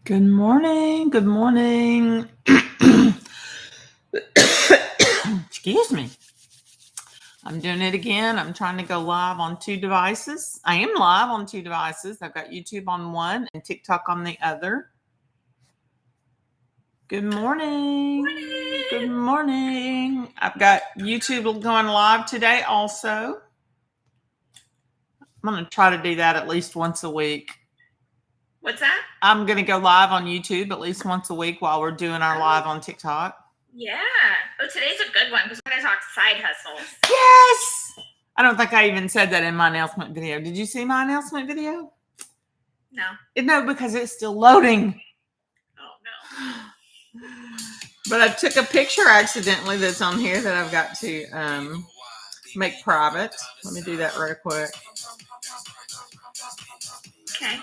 Good morning. Good morning. Excuse me. I'm doing it again. I'm trying to go live on two devices. I am live on two devices. I've got YouTube on one and TikTok on the other. Good morning. Good morning. I've got YouTube going live today also. I'm going to try to do that at least once a week. What's that? I'm going to go live on YouTube at least once a week while we're doing our live on TikTok. Yeah. Oh, today's a good one because we're going to talk side hustles. Yes! I don't think I even said that in my announcement video. Did you see my announcement video? No. No, because it's still loading. Oh, no. But I took a picture accidentally that's on here that I've got to make private. Let me do that real quick. Okay.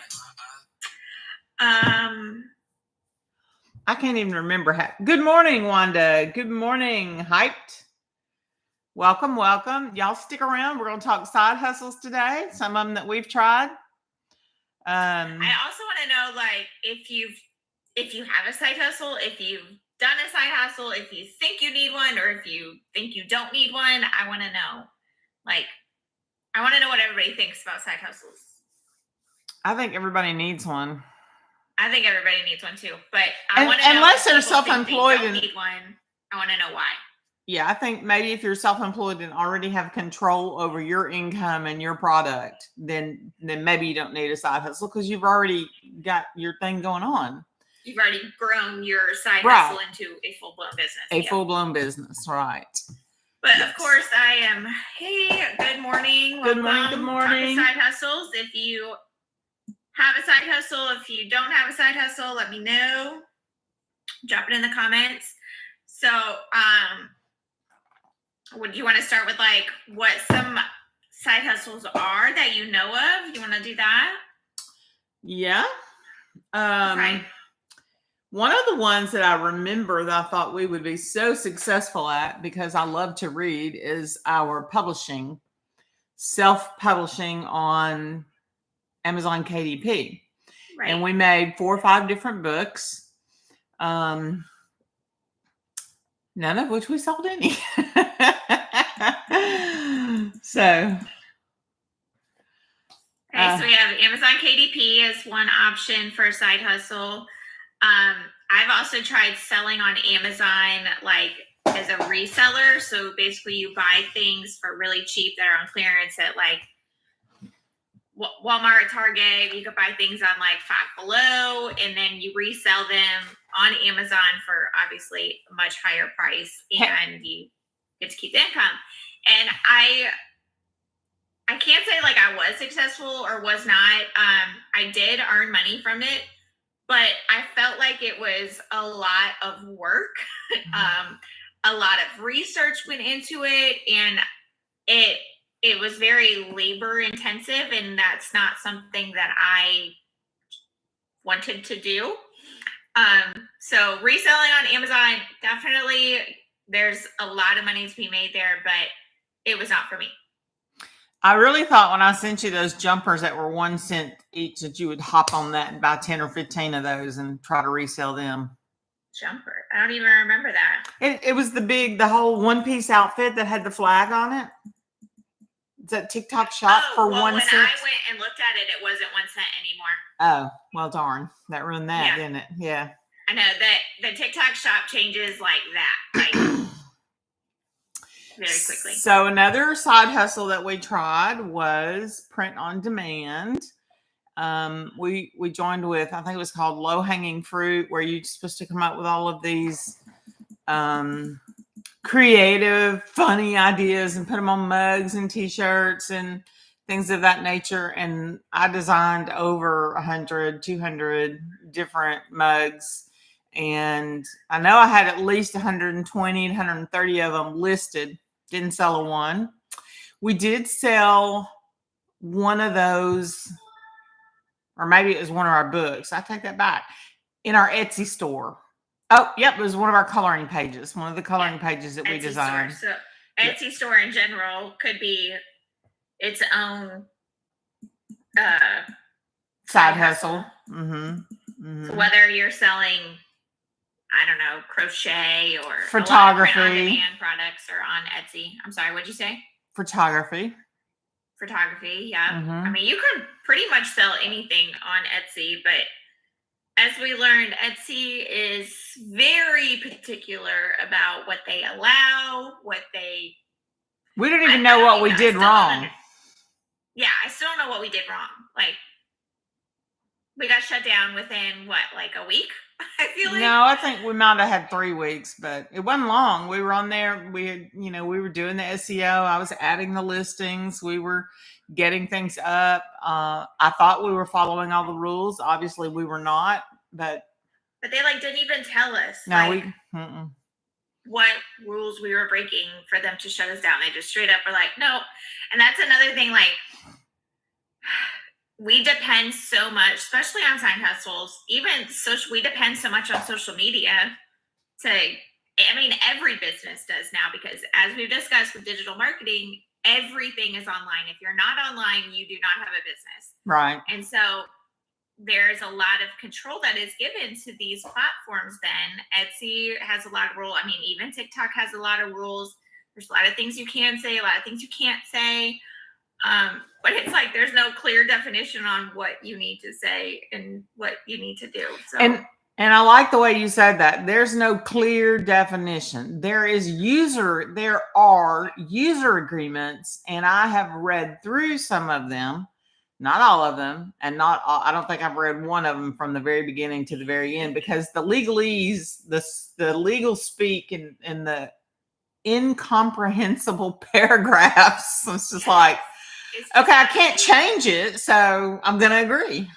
I can't even remember how. Good morning, Wanda. Good morning, Hyped. Welcome, welcome. Y'all stick around. We're going to talk side hustles today. Some of them that we've tried. I also want to know, like, if you have a side hustle, if you've done a side hustle, if you think you need one, or if you think you don't need one. I want to know. Like, I want to know what everybody thinks about side hustles. I think everybody needs one. I think everybody needs one too, but I want to know unless they're self-employed and need one. I want to know why. Yeah, I think maybe if you're self-employed and already have control over your income and your product, then maybe you don't need a side hustle because you've already got your thing going on. You've already grown your side hustle into a full-blown business. Full-blown business, right. But yes. Of course, I am. Hey, good morning. Good morning. Good morning. Side hustles. If you have a side hustle, if you don't have a side hustle, let me know. Drop it in the comments. So, would you want to start with like what some side hustles are that you know of? You want to do that? Yeah. Okay. One of the ones that I remember that I thought we would be so successful at because I love to read is our publishing, self-publishing on Amazon KDP. Right. And we made 4 or 5 different books. None of which we sold any. So we have Amazon KDP as one option for a side hustle. I've also tried selling on Amazon like as a reseller. So basically you buy things for really cheap that are on clearance at like Walmart, Target. You could buy things on like Five Below, and then you resell them on Amazon for obviously a much higher price, and you get to keep the income. And I can't say like I was successful or was not. I did earn money from it, but I felt like it was a lot of work. A lot of research went into it, and it was very labor intensive, and that's not something that I wanted to do. So reselling on Amazon, definitely there's a lot of money to be made there, but it was not for me. I really thought when I sent you those jumpers that were 1 cent each that you would hop on that and buy 10 or 15 of those and try to resell them. Jumper? I don't even remember that. It was the whole one-piece outfit that had the flag on it. It's that TikTok shop for 1 cent. When I went and looked at it, it wasn't 1 cent anymore. Oh, well, darn. That ruined that, didn't it? Yeah. I know that the TikTok shop changes like that. Like very quickly. So another side hustle that we tried was print on demand. We joined with, I think it was called Low Hanging Fruit, where you're supposed to come up with all of these creative, funny ideas and put them on mugs and t-shirts and things of that nature. And I designed over 100, 200 different mugs. And I know I had at least 120, 130 of them listed. Didn't sell a one. We did sell one of those, or maybe it was one of our books. I take that back. In our Etsy store. Oh, yep. It was one of our coloring pages. One of the coloring pages that we designed. So Etsy store in general could be its own Side hustle. So whether you're selling, I don't know, crochet or photography, on-demand products or on Etsy. I'm sorry, what'd you say? Photography, yeah. I mean, you can pretty much sell anything on Etsy, but as we learned, Etsy is very particular about what they allow, we don't even know what we did wrong. Yeah, I still don't know what we did wrong. Like, we got shut down within what, like a week? I feel like. No, I think we might have had 3 weeks, but it wasn't long. We were on there. We had, we were doing the SEO. I was adding the listings. We were getting things up. I thought we were following all the rules. Obviously, we were not. But they like didn't even tell us. No, what rules we were breaking for them to shut us down. They just straight up were like, no. And that's another thing. Like, we depend so much, especially on side hustles, we depend so much on social media every business does now, because as we've discussed with digital marketing, everything is online. If you're not online, you do not have a business. Right. And so there's a lot of control that is given to these platforms then. Etsy has a lot of rules. I mean, even TikTok has a lot of rules. There's a lot of things you can say, a lot of things you can't say. But it's like there's no clear definition on what you need to say and what you need to do. So and I like the way you said that. There's no clear definition. There are user agreements, and I have read through some of them, not all of them, and I don't think I've read one of them from the very beginning to the very end, because the legalese, the legal speak and the incomprehensible paragraphs. It's just like, okay, I can't change it, so I'm going to agree.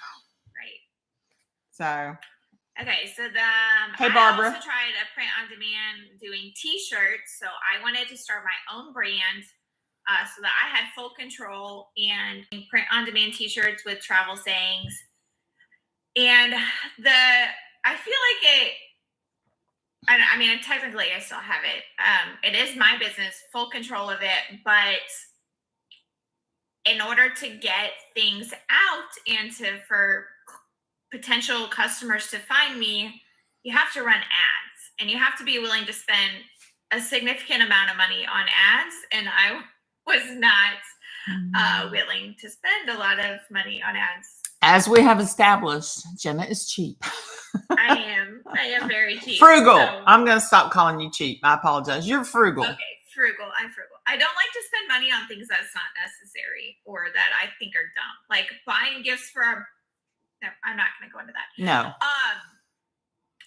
Right. So. Okay, so hey, Barbara. I also tried a print on demand doing t-shirts. So I wanted to start my own brand so that I had full control and print on demand t-shirts with travel sayings. And I feel like technically I still have it. It is my business, full control of it, but in order to get things out and for potential customers to find me, you have to run ads, and you have to be willing to spend a significant amount of money on ads. And I was not willing to spend a lot of money on ads. As we have established, Jenna is cheap. I am very cheap. Frugal. So I'm going to stop calling you cheap. I apologize. You're frugal. Okay, frugal. I'm frugal. I don't like to spend money on things that's not necessary or that I think are dumb. Like buying gifts for I'm not going to go into that. No.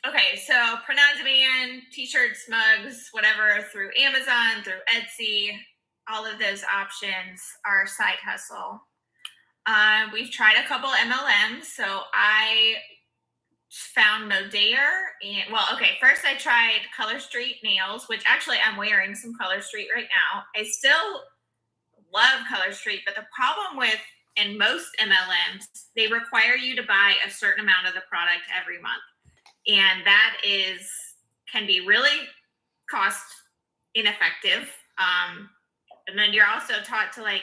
Okay, so print on demand, t-shirts, mugs, whatever, through Amazon, through Etsy, all of those options are side hustle. We've tried a couple MLMs. So I found Modere. First I tried Color Street nails, which actually I'm wearing some Color Street right now. I still love Color Street, but the problem with in most MLMs, they require you to buy a certain amount of the product every month. And that can be really cost ineffective. And then you're also taught to like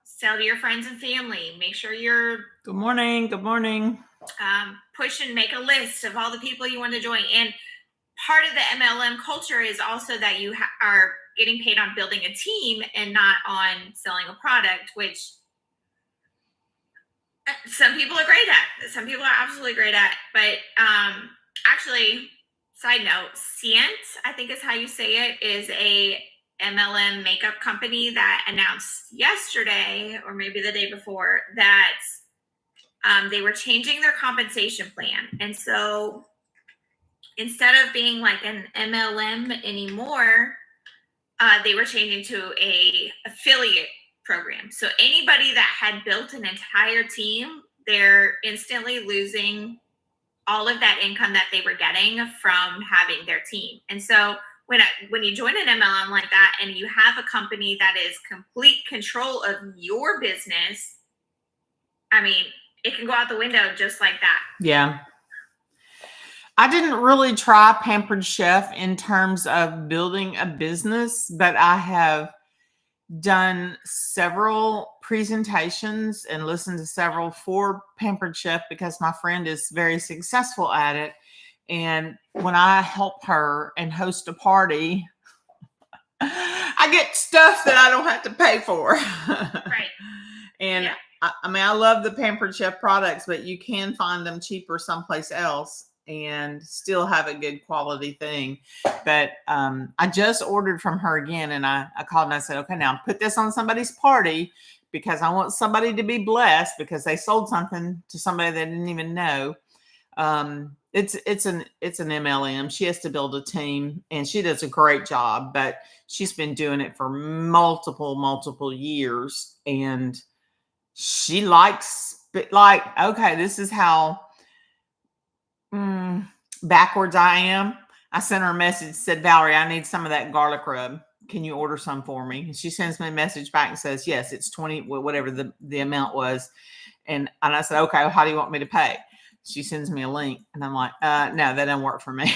sell to your friends and family. Make sure you're good morning. Push and make a list of all the people you want to join. And part of the MLM culture is also that you are getting paid on building a team and not on selling a product, which some people are great at. Some people are absolutely great at. But actually, side note, Sient, I think is how you say it, is a MLM makeup company that announced yesterday, or maybe the day before, that they were changing their compensation plan. And so instead of being like an MLM anymore, they were changing to a affiliate program. So anybody that had built an entire team, they're instantly losing all of that income that they were getting from having their team. And so when you join an MLM like that and you have a company that is complete control of your business, I mean, it can go out the window just like that. Yeah. I didn't really try Pampered Chef in terms of building a business, but I have done several presentations and listened to several for Pampered Chef because my friend is very successful at it. And when I help her and host a party, I get stuff that I don't have to pay for. Right. And Yeah. I mean, I love the Pampered Chef products, but you can find them cheaper someplace else and still have a good quality thing. But I just ordered from her again, and I called and I said, okay, now put this on somebody's party because I want somebody to be blessed because they sold something to somebody they didn't even know. It's an MLM. She has to build a team, and she does a great job, but she's been doing it for multiple years, and she likes, like, okay, this is how backwards I am. I sent her a message, said, Valerie, I need some of that garlic rub. Can you order some for me? And she sends me a message back and says, yes, it's 20, whatever the amount was. And I said, okay, well, how do you want me to pay? She sends me a link, and I'm like, no, that doesn't work for me.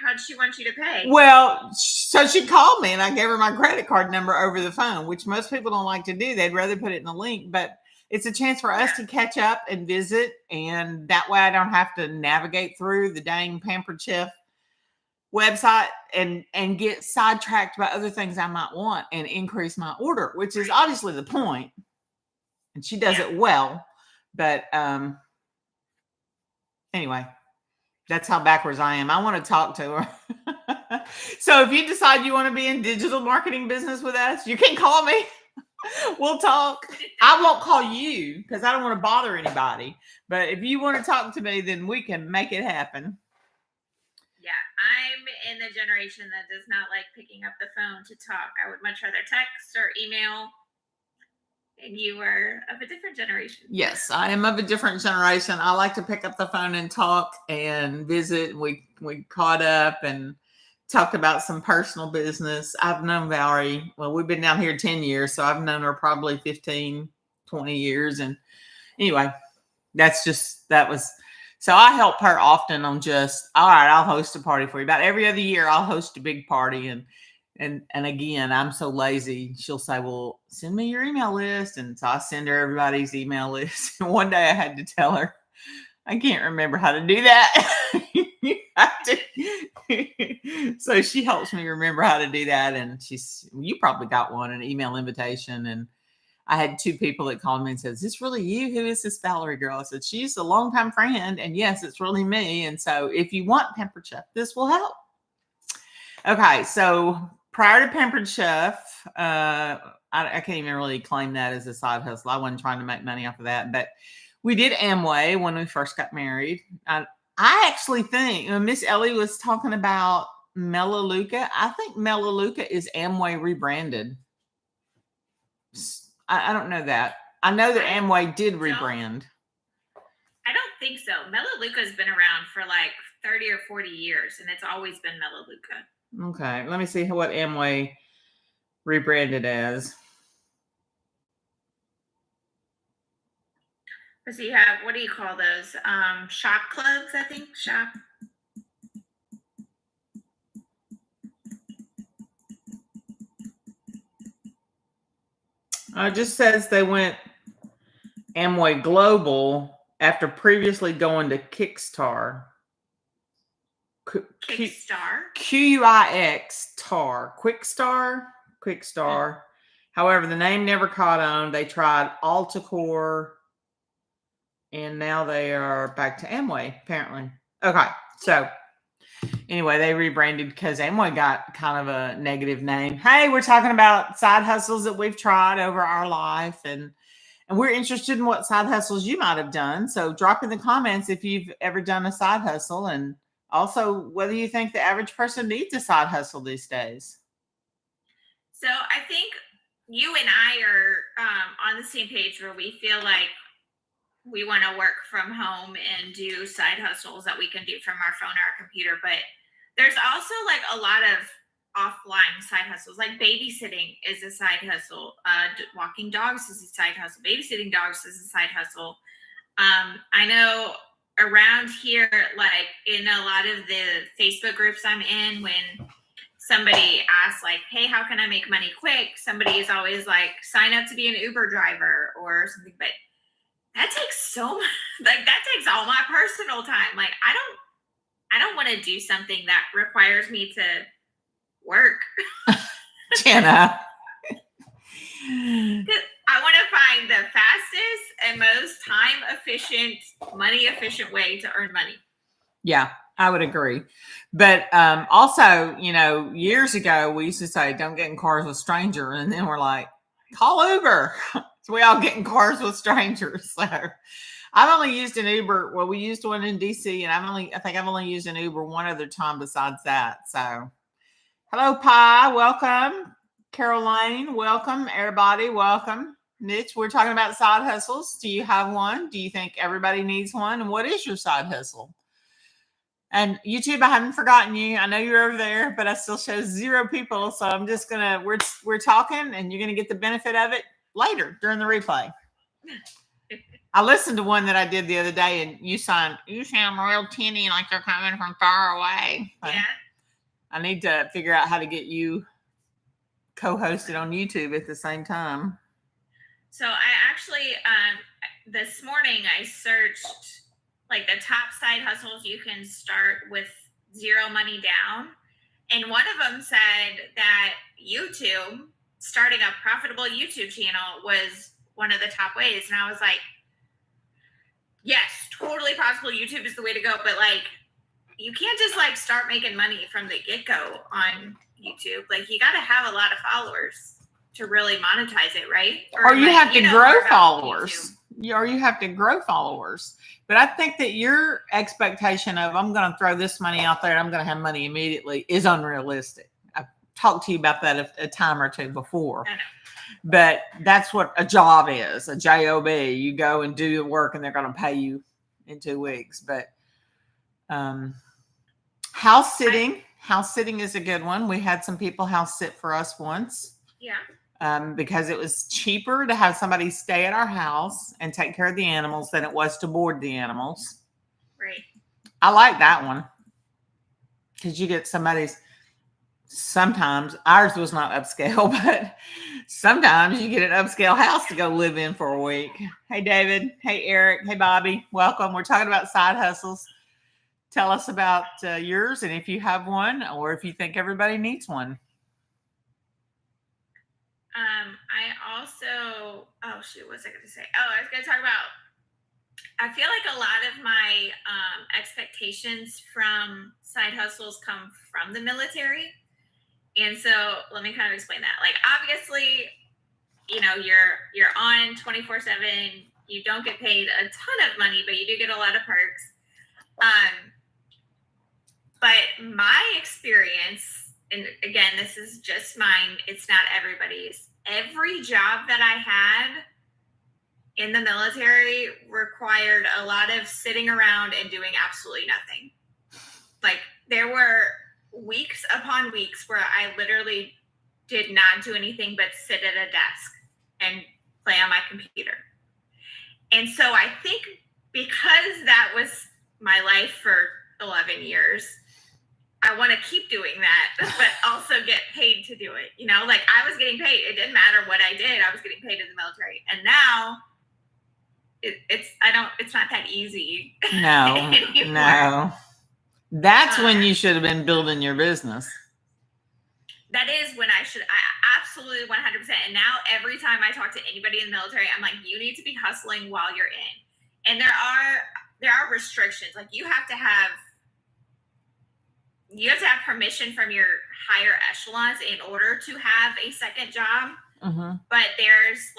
How did she want you to pay? Well, so she called me, and I gave her my credit card number over the phone, which most people don't like to do. They'd rather put it in a link, but it's a chance for us to catch up and visit. And that way I don't have to navigate through the dang Pampered Chef website and get sidetracked by other things I might want and increase my order, which is obviously the point. And she does it well. But anyway, that's how backwards I am. I want to talk to her. So if you decide you want to be in digital marketing business with us, you can call me. We'll talk. I won't call you because I don't want to bother anybody. But if you want to talk to me, then we can make it happen. Yeah, I'm in the generation that does not like picking up the phone to talk. I would much rather text or email. And you are of a different generation. Yes, I am of a different generation. I like to pick up the phone and talk and visit. We caught up and talked about some personal business. I've known Valerie, well, we've been down here 10 years, so I've known her probably 15, 20 years. And anyway, so I help her often on just, all right, I'll host a party for you. About every other year, I'll host a big party. And again, I'm so lazy. She'll say, well, send me your email list. And so I send her everybody's email list. And one day I had to tell her, I can't remember how to do that. So she helps me remember how to do that. And you probably got an email invitation. And I had 2 people that called me and said, is this really you? Who is this Valerie girl? I said, she's a longtime friend. And yes, it's really me. And so if you want Pampered Chef, this will help. Okay. So prior to Pampered Chef, I can't even really claim that as a side hustle. I wasn't trying to make money off of that, but we did Amway when we first got married. I actually think Miss Ellie was talking about Melaleuca. I think Melaleuca is Amway rebranded. I don't know that. I know that Amway did rebrand. I don't think so. Melaleuca has been around for like 30 or 40 years, and it's always been Melaleuca. Okay, let me see what Amway rebranded as. So you have, what do you call those? Shop clubs, I think. Shop. It just says they went Amway Global after previously going to Kickstar. Kickstar? Q-U-I-X-Tar. Quickstar. However, the name never caught on. They tried Altacore, and now they are back to Amway, apparently. Okay, so anyway, they rebranded because Amway got kind of a negative name. Hey, we're talking about side hustles that we've tried over our life, and we're interested in what side hustles you might have done. So drop in the comments if you've ever done a side hustle, and also whether you think the average person needs a side hustle these days. So I think you and I are on the same page where we feel like we want to work from home and do side hustles that we can do from our phone or our computer. But there's also like a lot of offline side hustles, like babysitting is a side hustle. Walking dogs is a side hustle. Babysitting dogs is a side hustle. I know around here, like in a lot of the Facebook groups I'm in, when somebody asks like, hey, how can I make money quick? Somebody is always like, sign up to be an Uber driver or something. But that takes so much, like that takes all my personal time. Like I don't want to do something that requires me to work. Jenna. I want to find the fastest and most time efficient, money efficient way to earn money. Yeah, I would agree. But also, you know, years ago, we used to say, don't get in cars with strangers. And then we're like, call Uber. So we all get in cars with strangers. So I've only used an Uber. Well, we used one in DC, and I think I've only used an Uber one other time besides that. So hello, Pi. Welcome. Caroline, welcome. Everybody, welcome. Mitch, we're talking about side hustles. Do you have one? Do you think everybody needs one? And what is your side hustle? And YouTube, I haven't forgotten you. I know you're over there, but I still show 0 people. So I'm just gonna we're talking, and you're gonna get the benefit of it later during the replay. I listened to one that I did the other day, and you sound real tinny, like you're coming from far away. Yeah. I need to figure out how to get you co-hosted on YouTube at the same time. So I actually this morning I searched like the top side hustles you can start with 0 money down, and one of them said that YouTube, starting a profitable YouTube channel, was one of the top ways. And I was like, yes, totally possible. YouTube is the way to go, but like you can't just like start making money from the get-go on YouTube. Like you got to have a lot of followers to really monetize it, right? Or you like, have to grow followers. YouTube. Or you have to grow followers. But I think that your expectation of I'm going to throw this money out there and I'm going to have money immediately is unrealistic. I've talked to you about that a time or two before. I know. But that's what a job is, a job. You go and do the work and they're going to pay you in 2 weeks. But house sitting is a good one. We had some people house sit for us once. Yeah. Because it was cheaper to have somebody stay at our house and take care of the animals than it was to board the animals. Right. I like that one because you get sometimes ours was not upscale, but sometimes you get an upscale house to go live in for a week. Hey, David. Hey, Eric. Hey, Bobby. Welcome. We're talking about side hustles. Tell us about yours and if you have one or if you think everybody needs one. I also, oh shoot, what was I going to say? Oh, I was going to talk about, I feel like a lot of my expectations from side hustles come from the military. And so let me kind of explain that. Like, obviously, you know, you're on 24/7. You don't get paid a ton of money, but you do get a lot of perks. But my experience, and again, this is just mine, it's not everybody's. Every job that I had in the military required a lot of sitting around and doing absolutely nothing. Like there were weeks upon weeks where I literally did not do anything but sit at a desk and play on my computer. And so I think because that was my life for 11 years, I want to keep doing that, but also get paid to do it. You know, like I was getting paid. It didn't matter what I did. I was getting paid in the military. And now it's not that easy. No. That's when you should have been building your business. That is when I absolutely 100%. And now every time I talk to anybody in the military, I'm like, you need to be hustling while you're in. And there are restrictions. Like you have to have permission from your higher echelons in order to have a second job. Mm-hmm. But there's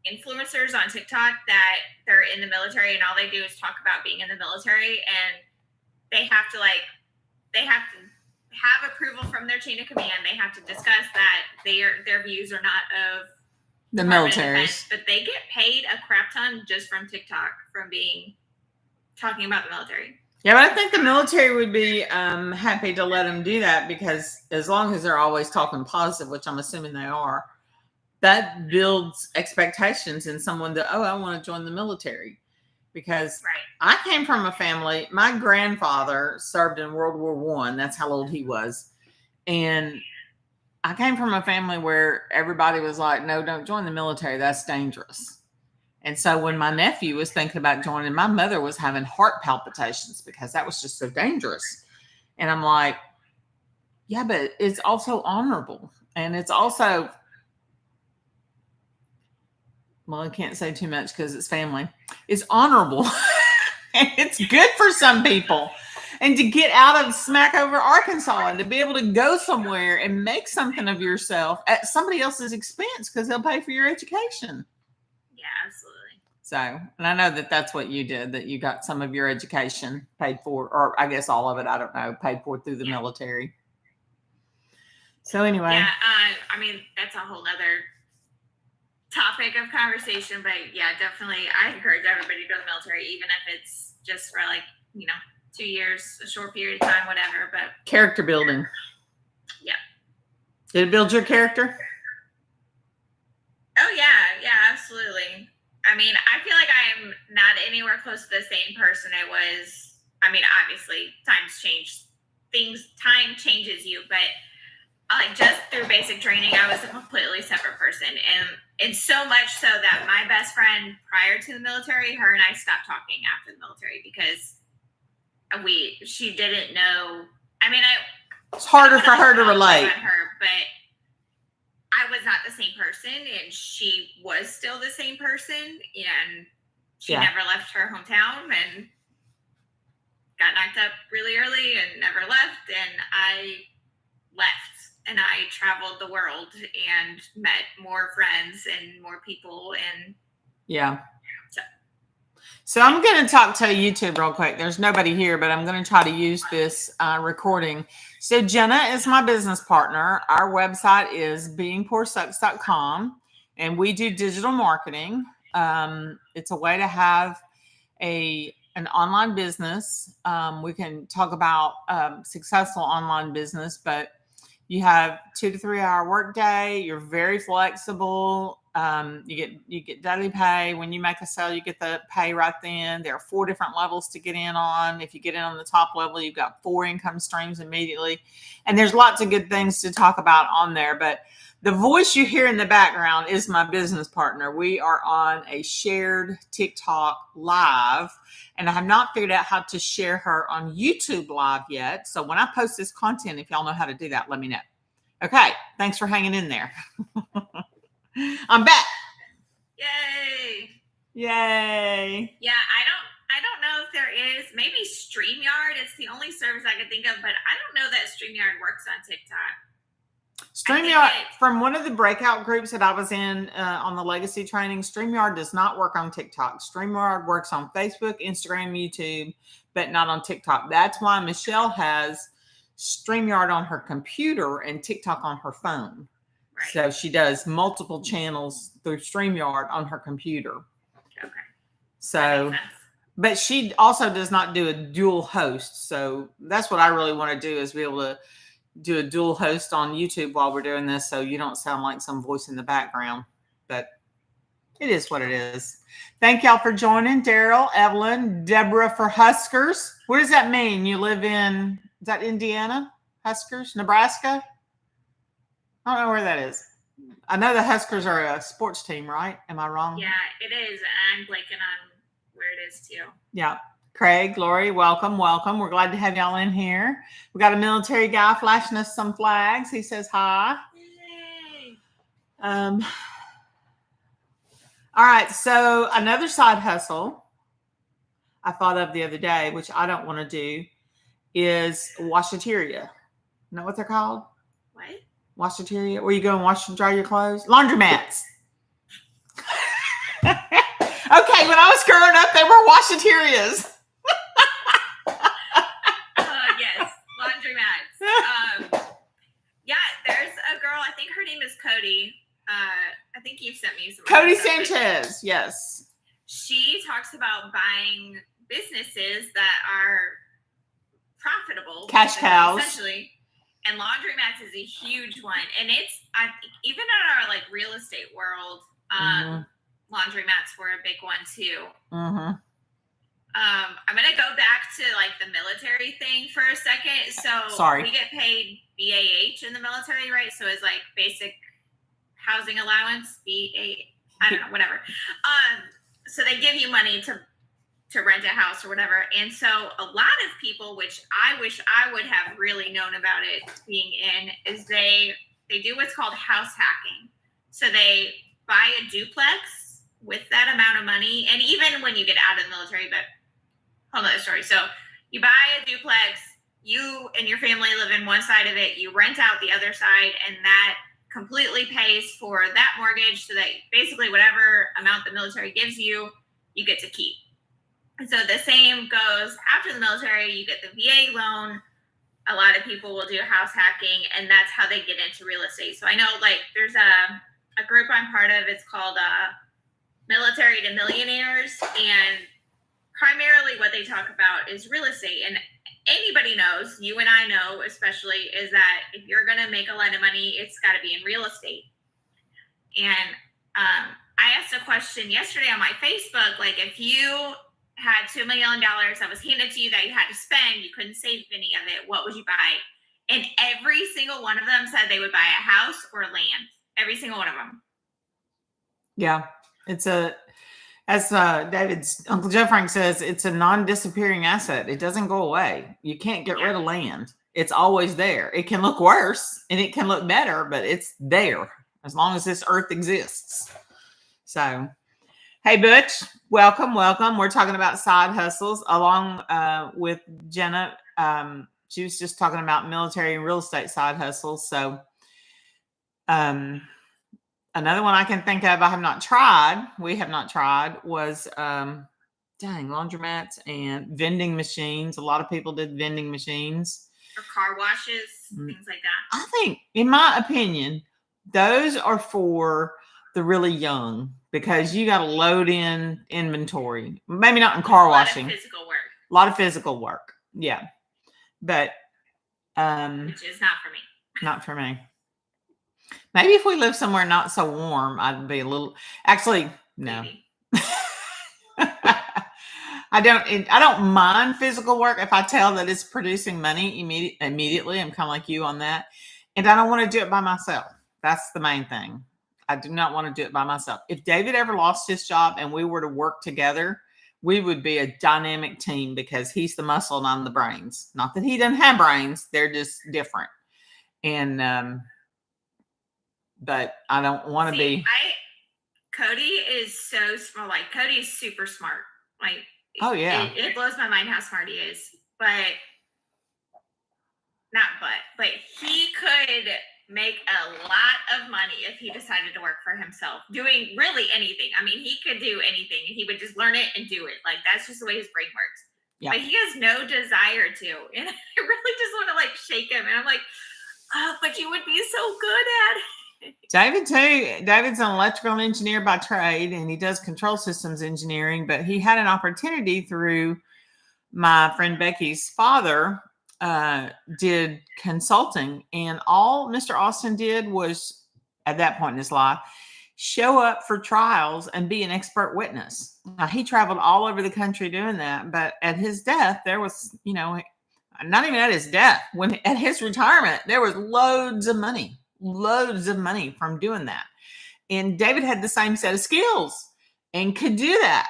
influencers on TikTok that they're in the military and all they do is talk about being in the military, and they have to have approval from their chain of command. They have to discuss that their views are not of the military, but they get paid a crap ton just from TikTok from talking about the military. Yeah, but I think the military would be happy to let them do that because as long as they're always talking positive, which I'm assuming they are, that builds expectations in someone that, I want to join the military. Because I came from a family, my grandfather served in World War I. That's how old he was. And I came from a family where everybody was like, no, don't join the military. That's dangerous. And so when my nephew was thinking about joining, my mother was having heart palpitations because that was just so dangerous. And I'm like, yeah, but it's also honorable. And it's also, well, I can't say too much because it's family. It's honorable. And it's good for some people. And to get out of smack over Arkansas and to be able to go somewhere and make something of yourself at somebody else's expense because they'll pay for your education. Yeah, absolutely. So, and I know that that's what you did, that you got some of your education paid for, or I guess all of it, I don't know, paid for through the military. So anyway. Yeah, I mean, that's a whole other topic of conversation, but yeah, definitely I encourage everybody to go to the military, even if it's just for 2 years, a short period of time, whatever. But character building. Yeah. Did it build your character? Oh yeah, absolutely. I mean, I feel like I am not anywhere close to the same person I was. I mean, obviously times change, time changes you, but just through basic training, I was a completely separate person. And so much so that my best friend prior to the military, her and I stopped talking after the military because she didn't know. I mean, it's harder for her to relate. But I was not the same person, and she was still the same person, and she never left her hometown and got knocked up really early and never left. And I left, and I traveled the world and met more friends and more people. And so I'm going to talk to YouTube real quick. There's nobody here, but I'm going to try to use this recording. So Jenna is my business partner. Our website is beingpoorsucks.com, and we do digital marketing. It's a way to have an online business. We can talk about successful online business, but you have 2 to 3 hour workday. You're very flexible. You get daily pay. When you make a sale, you get the pay right then. There are 4 different levels to get in on. If you get in on the top level, you've got 4 income streams immediately. And there's lots of good things to talk about on there. But the voice you hear in the background is my business partner. We are on a shared TikTok live, and I have not figured out how to share her on YouTube live yet. So when I post this content, if y'all know how to do that, let me know. Okay. Thanks for hanging in there. I'm back. Yay. Yeah, I don't know if there is. Maybe StreamYard. It's the only service I could think of, but I don't know that StreamYard works on TikTok. StreamYard, from one of the breakout groups that I was in on the legacy training, StreamYard does not work on TikTok. StreamYard works on Facebook, Instagram, YouTube, but not on TikTok. That's why Michelle has StreamYard on her computer and TikTok on her phone. Right. So she does multiple channels through StreamYard on her computer. Okay. So, but she also does not do a dual host. So that's what I really want to do, is be able to do a dual host on YouTube while we're doing this, so you don't sound like some voice in the background. But it is what it is. Thank y'all for joining. Daryl, Evelyn, Deborah for Huskers. What does that mean? You live in, is that Indiana? Huskers? Nebraska? I don't know where that is. I know the Huskers are a sports team, right? Am I wrong? Yeah, it is. And I'm blanking on where it is too. Yeah. Craig, Lori, welcome. We're glad to have y'all in here. We got a military guy flashing us some flags. He says hi. Yay. All right. So another side hustle I thought of the other day, which I don't want to do, is washateria. You know what they're called? What? Washateria, where you go and wash and dry your clothes. Laundromats. Okay, when I was growing up, they were washaterias. Yes, laundromats. Yeah, there's a girl, I think her name is Cody. I think you've sent me some. Cody Sanchez, yes. She talks about buying businesses that are profitable. Cash cows. Essentially. And laundromats is a huge one. And it's, I think, even in our real estate world, laundromats were a big one too. Mm-hmm. I'm going to go back to the military thing for a second. So Sorry. We get paid BAH in the military, right? So it's like basic housing allowance, I don't know, whatever. So they give you money to rent a house or whatever. And so a lot of people, which I wish I would have really known about it being in, is they do what's called house hacking. So they buy a duplex with that amount of money. And even when you get out of the military, but whole nother story. So you buy a duplex, you and your family live in one side of it, you rent out the other side, and that completely pays for that mortgage, so that basically whatever amount the military gives you, you get to keep. And so the same goes after the military. You get the VA loan. A lot of people will do house hacking, and that's how they get into real estate. So I know, like, there's a group I'm part of. It's called Military to Millionaires, and primarily what they talk about is real estate. And anybody knows, you and I know especially, is that if you're going to make a lot of money, it's got to be in real estate. And I asked a question yesterday on my Facebook, like, if you had $2 million that was handed to you that you had to spend, you couldn't save any of it, what would you buy? And every single one of them said they would buy a house or land. Every single one of them. Yeah. It's as David's Uncle Joe Frank says, it's a non-disappearing asset. It doesn't go away. You can't get rid of land. It's always there. It can look worse and it can look better, but it's there as long as this earth exists. So, hey, Butch, welcome. We're talking about side hustles along with Jenna. She was just talking about military and real estate side hustles. So, another one I can think of we have not tried, was laundromats and vending machines. A lot of people did vending machines. Or car washes, things like that. I think, in my opinion, those are for the really young, because you got to load in inventory. Maybe not in car washing. A lot of physical work. Yeah. But which is not for me. Not for me. Maybe if we live somewhere not so warm, I'd be a little. Actually, no. I don't mind physical work if I tell that it's producing money immediately. I'm kind of like you on that. And I don't want to do it by myself. That's the main thing. I do not want to do it by myself. If David ever lost his job and we were to work together, we would be a dynamic team, because he's the muscle and I'm the brains. Not that he doesn't have brains. They're just different. And, but I don't want to be. Cody is so smart. Like, Cody is super smart. Like, oh yeah, it blows my mind how smart he is. But he could make a lot of money if he decided to work for himself, doing really anything. I mean, he could do anything. He would just learn it and do it. Like, that's just the way his brain works. Yeah. But he has no desire to. And I really just want to, like, shake him. And I'm like, oh, but you would be so good at it. David too. David's an electrical engineer by trade, and he does control systems engineering, but he had an opportunity through my friend Becky's father, did consulting, and all Mr. Austin did was, at that point in his life, show up for trials and be an expert witness. Now, he traveled all over the country doing that, but at his death, there was, not even at his death, at his retirement, there was loads of money from doing that. And David had the same set of skills and could do that.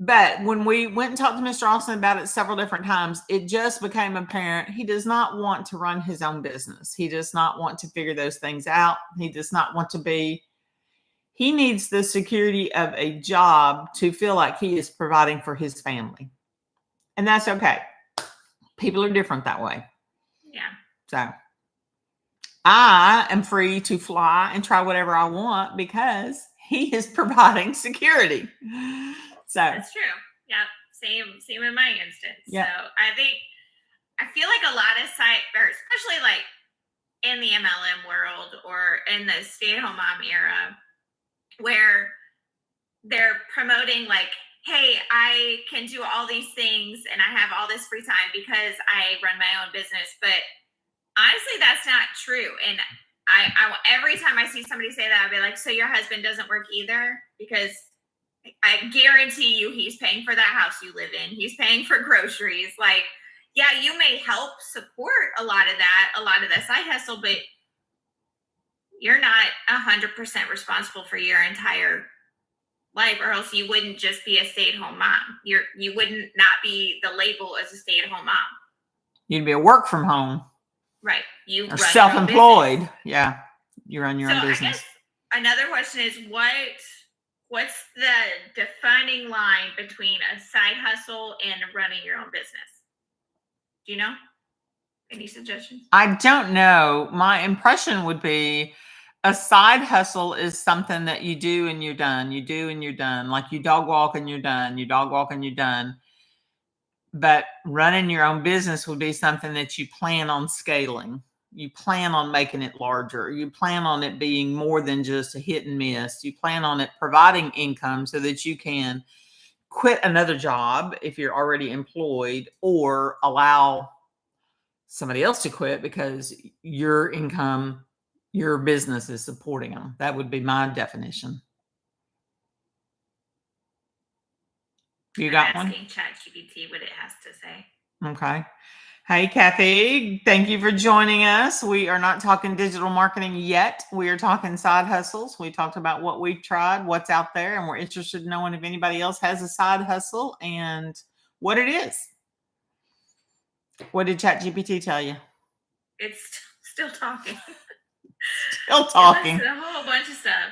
But when we went and talked to Mr. Austin about it several different times, it just became apparent he does not want to run his own business. He does not want to figure those things out. He does not want to be. He needs the security of a job to feel like he is providing for his family. And that's okay. People are different that way. Yeah. So I am free to fly and try whatever I want because he is providing security. So that's true. Yeah. Same in my instance. Yeah. So I feel like a lot of especially like in the MLM world or in the stay-at-home mom era, where they're promoting like, hey, I can do all these things and I have all this free time because I run my own business. But honestly, that's not true. And I every time I see somebody say that, I'll be like, so your husband doesn't work either? Because I guarantee you he's paying for that house you live in. He's paying for groceries. Like, yeah, you may help support a lot of the side hustle, but you're not 100% responsible for your entire life, or else you wouldn't just be a stay-at-home mom. You wouldn't not be the label as a stay-at-home mom. You'd be a work from home. Right. You or run self-employed. Yeah. You run your own So I business. guess another question is what's the defining line between a side hustle and running your own business? Do you know? Any suggestions? I don't know. My impression would be a side hustle is something that you do and you're done. You do and you're done. Like you dog walk and you're done. You dog walk and you're done. But running your own business would be something that you plan on scaling. You plan on making it larger. You plan on it being more than just a hit and miss. You plan on it providing income so that you can quit another job if you're already employed, or allow somebody else to quit because your income, your business is supporting them. That would be my definition. You got one? Asking ChatGPT what it has to say. Okay. Hey, Kathy, thank you for joining us. We are not talking digital marketing yet. We are talking side hustles. We talked about what we've tried, what's out there, and we're interested in knowing if anybody else has a side hustle and what it is. What did ChatGPT tell you? It's still talking. Still talking. A whole bunch of stuff.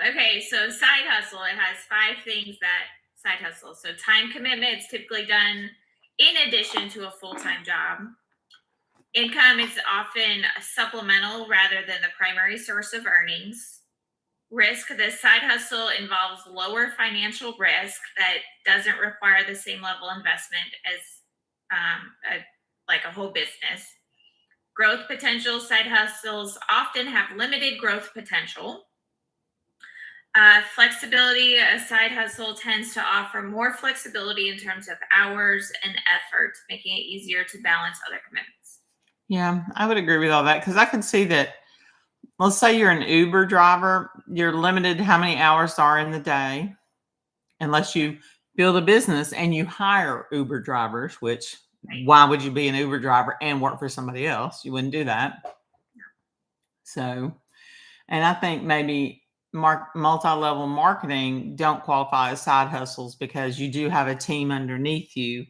Okay, so side hustle. It has 5 things that side hustle. So time commitment, it's typically done in addition to a full-time job. Income is often supplemental rather than the primary source of earnings. Risk, the side hustle involves lower financial risk that doesn't require the same level of investment as like a whole business. Growth potential, side hustles often have limited growth potential. Flexibility, a side hustle tends to offer more flexibility in terms of hours and effort, making it easier to balance other commitments. Yeah, I would agree with all that, because I could see that, let's say you're an Uber driver, you're limited how many hours are in the day, unless you build a business and you hire Uber drivers, which why would you be an Uber driver and work for somebody else? You wouldn't do that. So, and I think maybe multi-level marketing don't qualify as side hustles because you do have a team underneath you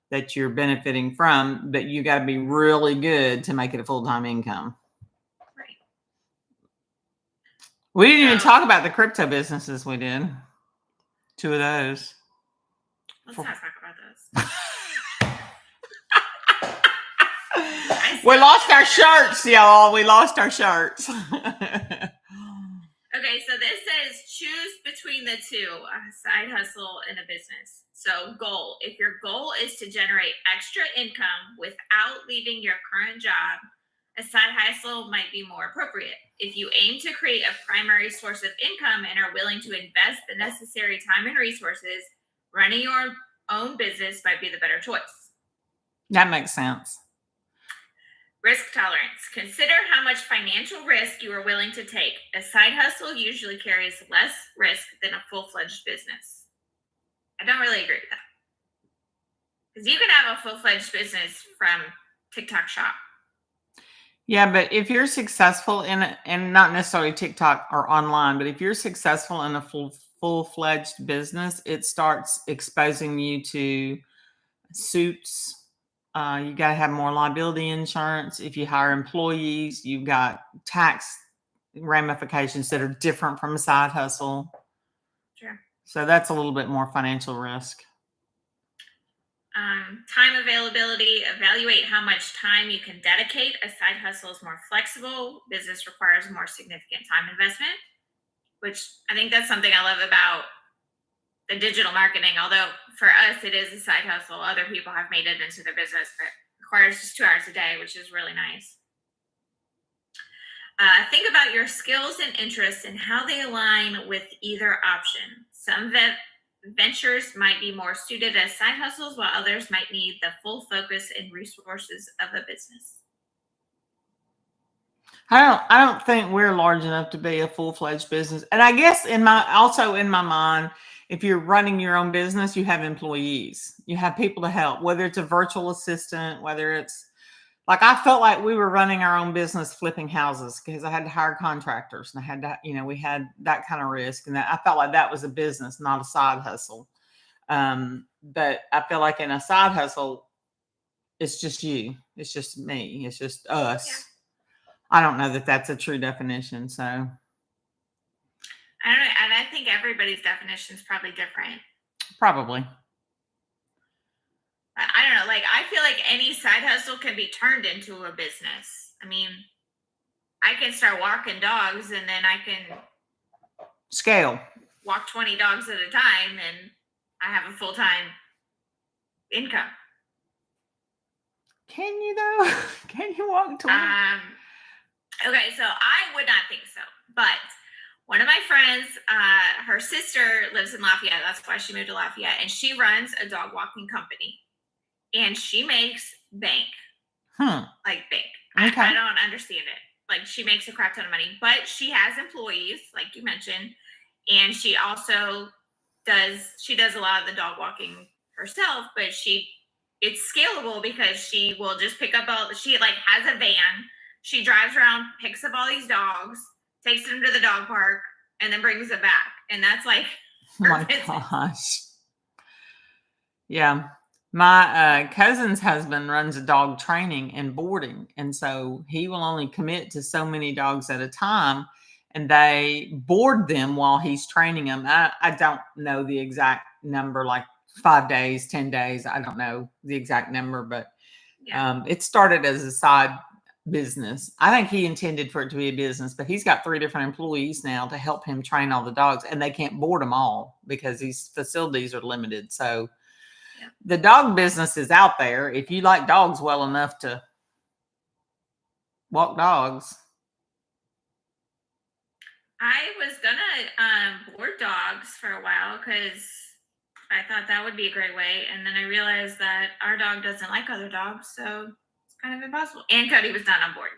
that you're benefiting from, but you got to be really good to make it a full-time income. Right. We didn't even talk about the crypto businesses we did. 2 of those. Let's not talk about those. We lost our shirts, y'all. We lost our shirts. Okay, so this says choose between the two, a side hustle and a business. So goal, if your goal is to generate extra income without leaving your current job, a side hustle might be more appropriate. If you aim to create a primary source of income and are willing to invest the necessary time and resources, running your own business might be the better choice. That makes sense. Risk tolerance. Consider how much financial risk you are willing to take. A side hustle usually carries less risk than a full-fledged business. I don't really agree with that. Because you can have a full-fledged business from TikTok Shop. Yeah, but if you're successful in it, and not necessarily TikTok or online, but if you're successful in a full-fledged business, it starts exposing you to suits. You got to have more liability insurance. If you hire employees, you've got tax ramifications that are different from a side hustle. Sure. So that's a little bit more financial risk. Time availability. Evaluate how much time you can dedicate. A side hustle is more flexible. Business requires more significant time investment, which I think that's something I love about the digital marketing. Although for us, it is a side hustle. Other people have made it into their business, but it requires just 2 hours a day, which is really nice. Think about your skills and interests and how they align with either option. Some ventures might be more suited as side hustles, while others might need the full focus and resources of a business. I don't think we're large enough to be a full-fledged business. And I guess in my mind, if you're running your own business, you have employees, you have people to help, whether it's a virtual assistant, whether it's like, I felt like we were running our own business flipping houses because I had to hire contractors and I had to, we had that kind of risk. And that I felt like that was a business, not a side hustle. But I feel like in a side hustle, it's just you. It's just me. It's just us. Yeah. I don't know that that's a true definition. So I don't know. And I think everybody's definition is probably different. probably. I don't know. Like, I feel like any side hustle can be turned into a business. I mean, I can start walking dogs and then I can Scale. walk 20 dogs at a time and I have a full-time income. Can you though? Can you walk 20? Okay, so I would not think so. But one of my friends, her sister lives in Lafayette. That's why she moved to Lafayette. And she runs a dog walking company. And she makes bank. Like bank. Okay. I don't understand it. Like, she makes a crap ton of money. But she has employees, like you mentioned. And she also does a lot of the dog walking herself. But it's scalable because she will just pick up she like has a van. She drives around, picks up all these dogs, takes them to the dog park, and then brings them back. And that's like Oh my gosh. Yeah. My cousin's husband runs a dog training and boarding. And so he will only commit to so many dogs at a time. And they board them while he's training them. I don't know the exact number, like 5 days, 10 days. I don't know the exact number, but it started as a side business. I think he intended for it to be a business, but he's got 3 different employees now to help him train all the dogs, and they can't board them all because these facilities are limited. So the dog business is out there if you like dogs well enough to walk dogs. I was gonna board dogs for a while because I thought that would be a great way, and then I realized that our dog doesn't like other dogs, so it's kind of impossible. And Cody was not on board.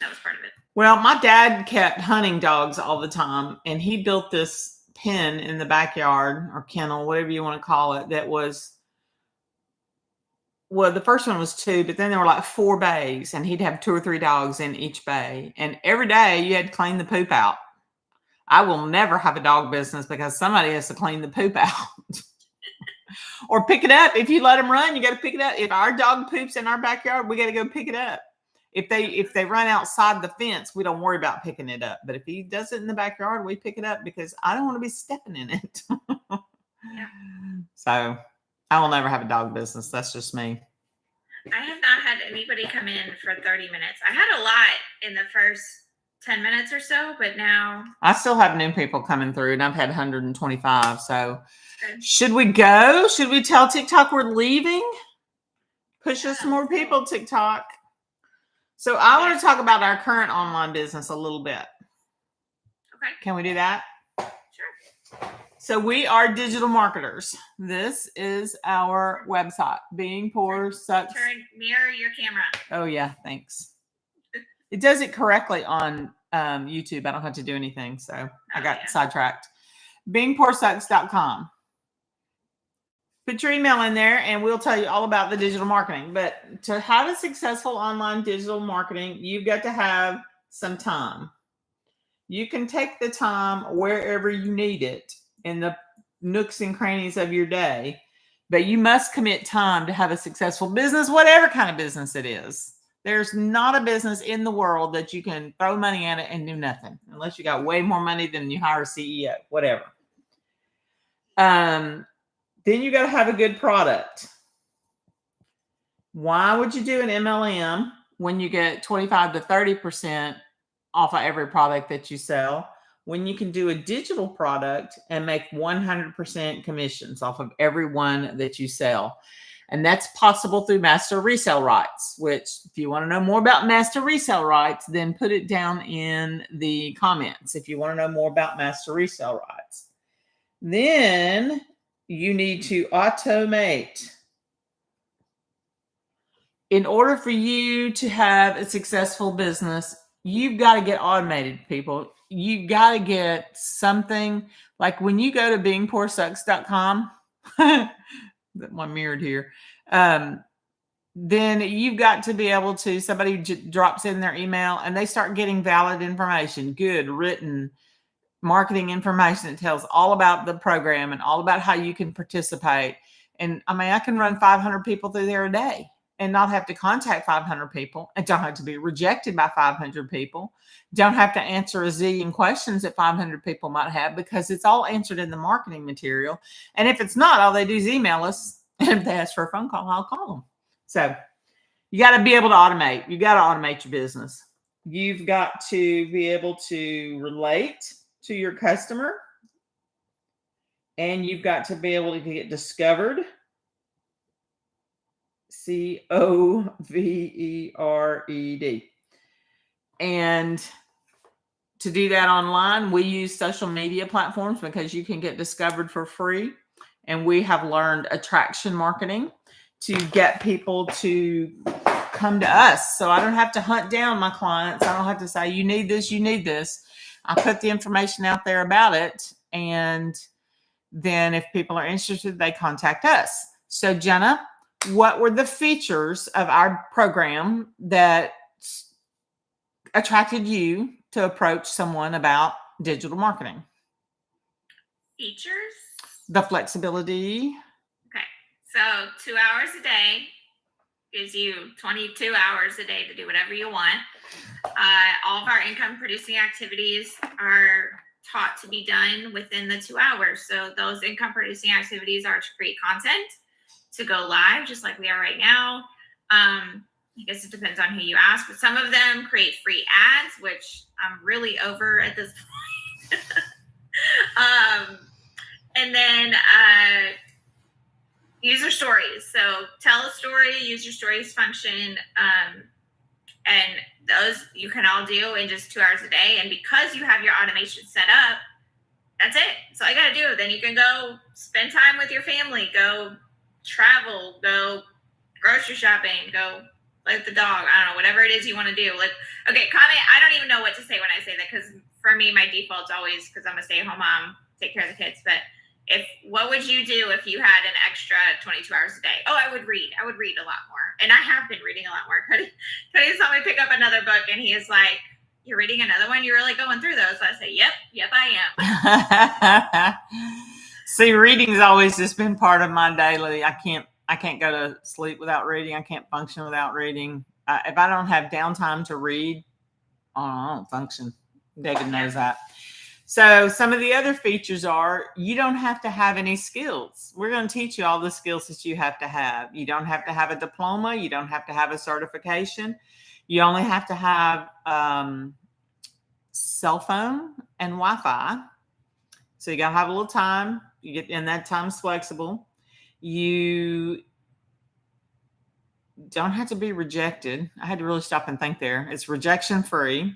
That was part of it. Well, my dad kept hunting dogs all the time, and he built this pen in the backyard, or kennel, whatever you want to call it, that was, well, the first one was 2, but then there were like 4 bays, and he'd have 2 or 3 dogs in each bay. And every day you had to clean the poop out. I will never have a dog business because somebody has to clean the poop out. Or pick it up. If you let them run, you got to pick it up. If our dog poops in our backyard, we got to go pick it up. If they run outside the fence, we don't worry about picking it up. But if he does it in the backyard, we pick it up because I don't want to be stepping in it. So I will never have a dog business. That's just me. I have not had anybody come in for 30 minutes. I had a lot in the first 10 minutes or so, but now I still have new people coming through, and I've had 125. So should we go? Should we tell TikTok we're leaving? Push us more people, TikTok. So I want to talk about our current online business a little bit. Okay. Can we do that? Sure. So we are digital marketers. This is our website. Being poor sucks. Mirror your camera. Oh yeah, thanks. It does it correctly on YouTube. I don't have to do anything. So I got sidetracked. Beingpoorsucks.com. Put your email in there and we'll tell you all about the digital marketing. But to have a successful online digital marketing, you've got to have some time. You can take the time wherever you need it in the nooks and crannies of your day, but you must commit time to have a successful business, whatever kind of business it is. There's not a business in the world that you can throw money at it and do nothing unless you got way more money than you hire a CEO, whatever. Then you got to have a good product. Why would you do an MLM when you get 25 to 30% off of every product that you sell, when you can do a digital product and make 100% commissions off of every one that you sell? And that's possible through master resale rights, which if you want to know more about master resale rights, then put it down in the comments if you want to know more about master resale rights. Then you need to automate. In order for you to have a successful business, you've got to get automated, people. You've got to get something like when you go to beingpoorsucks.com, one mirrored here. Then you've got to be able to, somebody drops in their email and they start getting valid information, good written marketing information that tells all about the program and all about how you can participate. And I mean, I can run 500 people through there a day and not have to contact 500 people, and don't have to be rejected by 500 people. Don't have to answer a zillion questions that 500 people might have, because it's all answered in the marketing material. And if it's not, all they do is email us. And if they ask for a phone call, I'll call them. So you got to be able to automate. You got to automate your business. You've got to be able to relate to your customer, and you've got to be able to get discovered. COVERED. And to do that online, we use social media platforms because you can get discovered for free. And we have learned attraction marketing to get people to come to us. So I don't have to hunt down my clients. I don't have to say, you need this, you need this. I put the information out there about it. And then if people are interested, they contact us. So Jenna, what were the features of our program that attracted you to approach someone about digital marketing? Features? The flexibility. Okay. So 2 hours a day gives you 22 hours a day to do whatever you want. All of our income producing activities are taught to be done within the 2 hours. So those income producing activities are to create content, to go live, just like we are right now. I guess it depends on who you ask, but some of them create free ads, which I'm really over at this point. And then user stories. So tell a story, user stories function, and those you can all do in just 2 hours a day. And because you have your automation set up, that's it. That's all you got to do. Then you can go spend time with your family, go travel, go grocery shopping, go play with the dog. I don't know, whatever it is you want to do. Like, okay, comment. I don't even know what to say when I say that, because for me, my default's always, because I'm a stay-at-home mom, take care of the kids. But what would you do if you had an extra 22 hours a day? Oh, I would read. I would read a lot more. And I have been reading a lot more. Cody saw me pick up another book, and he is like, you're reading another one? You're really going through those? So I say, yep, I am. See, reading's always just been part of my daily. I can't go to sleep without reading. I can't function without reading. If I don't have downtime to read, I don't function. David knows that. So some of the other features are, you don't have to have any skills. We're going to teach you all the skills that you have to have. You don't have to have a diploma. You don't have to have a certification. You only have to have cell phone and Wi-Fi. So you got to have a little time. You get, and that time's flexible. You don't have to be rejected. I had to really stop and think there. It's rejection free.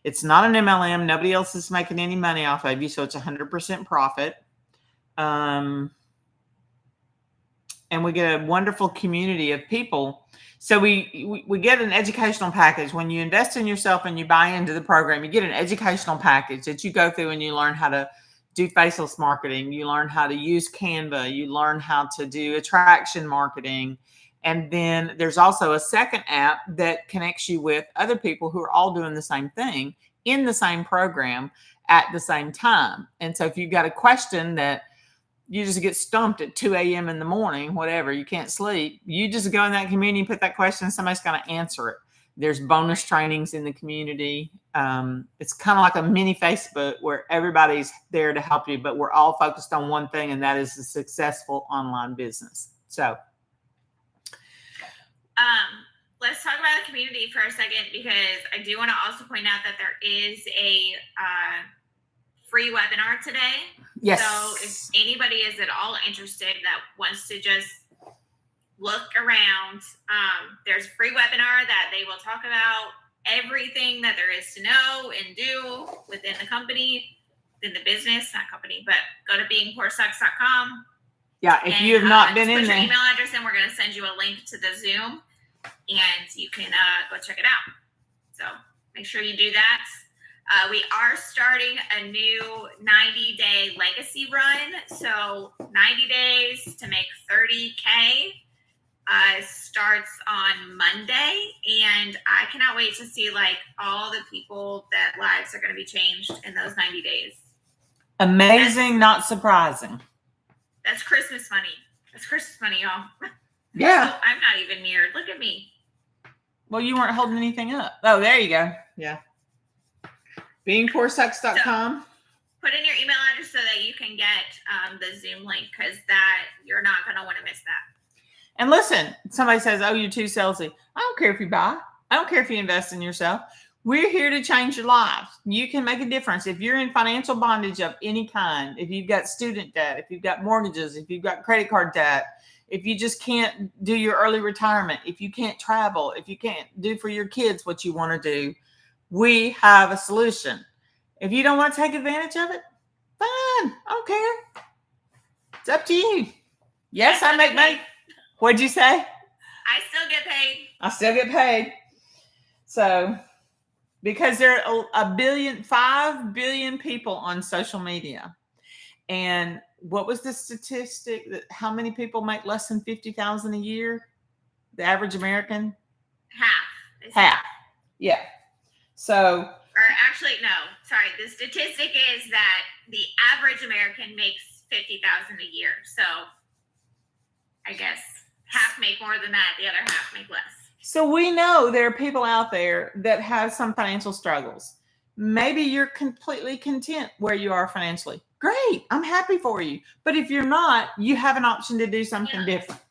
It's not an MLM. Nobody else is making any money off of you. So it's 100% profit. And we get a wonderful community of people. So we get an educational package. When you invest in yourself and you buy into the program, you get an educational package that you go through, and you learn how to do faceless marketing. You learn how to use Canva. You learn how to do attraction marketing. And then there's also a second app that connects you with other people who are all doing the same thing in the same program at the same time. And so if you've got a question that you just get stumped at 2 a.m. in the morning, whatever, you can't sleep, you just go in that community, put that question, and somebody's going to answer it. There's bonus trainings in the community. It's kind of like a mini Facebook where everybody's there to help you, but we're all focused on one thing, and that is a successful online business. So let's talk about the community for a second, because I do want to also point out that there is a free webinar today. Yes. So if anybody is at all interested that wants to just look around, there's a free webinar that they will talk about everything that there is to know and do within the company, within the business, not company, but go to beingpoorsucks.com. Yeah, if you have not been in put there, your email address in, we're going to send you a link to the Zoom, and you can go check it out. So make sure you do that. We are starting a new 90-day legacy run. So 90 days to make 30K starts on Monday. And I cannot wait to see like all the people that lives are going to be changed in those 90 days. Amazing, not surprising. That's Christmas money. That's Christmas money, y'all. Yeah. So I'm not even mirrored. Look at me. Well, you weren't holding anything up. Oh, there you go. Yeah. Beingpoorsucks.com. So, put in your email address so that you can get the Zoom link, because that you're not going to want to miss that. And listen, somebody says, oh, you're too salesy. I don't care if you buy. I don't care if you invest in yourself. We're here to change your life. You can make a difference. If you're in financial bondage of any kind, if you've got student debt, if you've got mortgages, if you've got credit card debt, if you just can't do your early retirement, if you can't travel, if you can't do for your kids what you want to do, we have a solution. If you don't want to take advantage of it, fine. I don't care. It's up to you. Yes, I make money. What'd you say? I still get paid. I still get paid. So, because there are 5 billion people on social media. And what was the statistic that how many people make less than $50,000 a year? The average American? Half. Yeah. So, or actually, no, sorry. The statistic is that the average American makes $50,000 a year. So I guess half make more than that. The other half make less. So we know there are people out there that have some financial struggles. Maybe you're completely content where you are financially. Great. I'm happy for you. But if you're not, you have an option to do something different.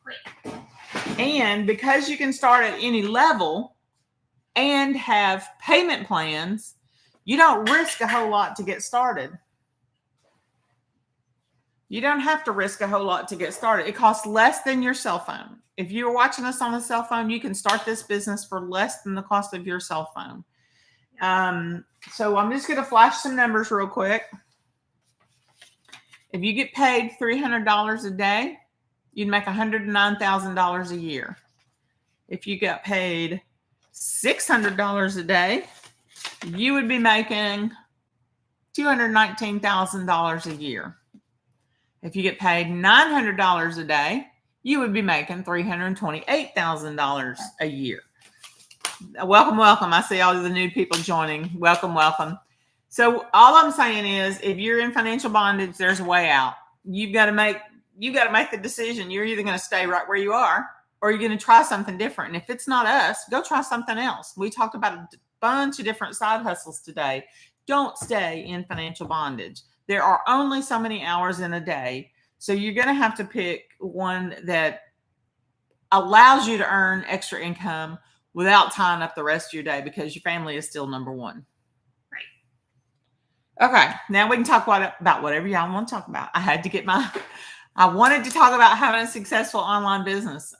And because you can start at any level and have payment plans, you don't risk a whole lot to get started. You don't have to risk a whole lot to get started. It costs less than your cell phone. If you're watching us on a cell phone, you can start this business for less than the cost of your cell phone. So I'm just going to flash some numbers real quick. If you get paid $300 a day, you'd make $109,000 a year. If you got paid $600 a day, you would be making $219,000 a year. If you get paid $900 a day, you would be making $328,000 a year. Welcome, welcome. I see all of the new people joining. Welcome, welcome. So all I'm saying is, if you're in financial bondage, there's a way out. You've got to make the decision. You're either going to stay right where you are, or you're going to try something different. And if it's not us, go try something else. We talked about a bunch of different side hustles today. Don't stay in financial bondage. There are only so many hours in a day. So you're going to have to pick one that allows you to earn extra income without tying up the rest of your day, because your family is still number one. Right. Okay. Now we can talk about whatever y'all want to talk about. I wanted to talk about having a successful online business.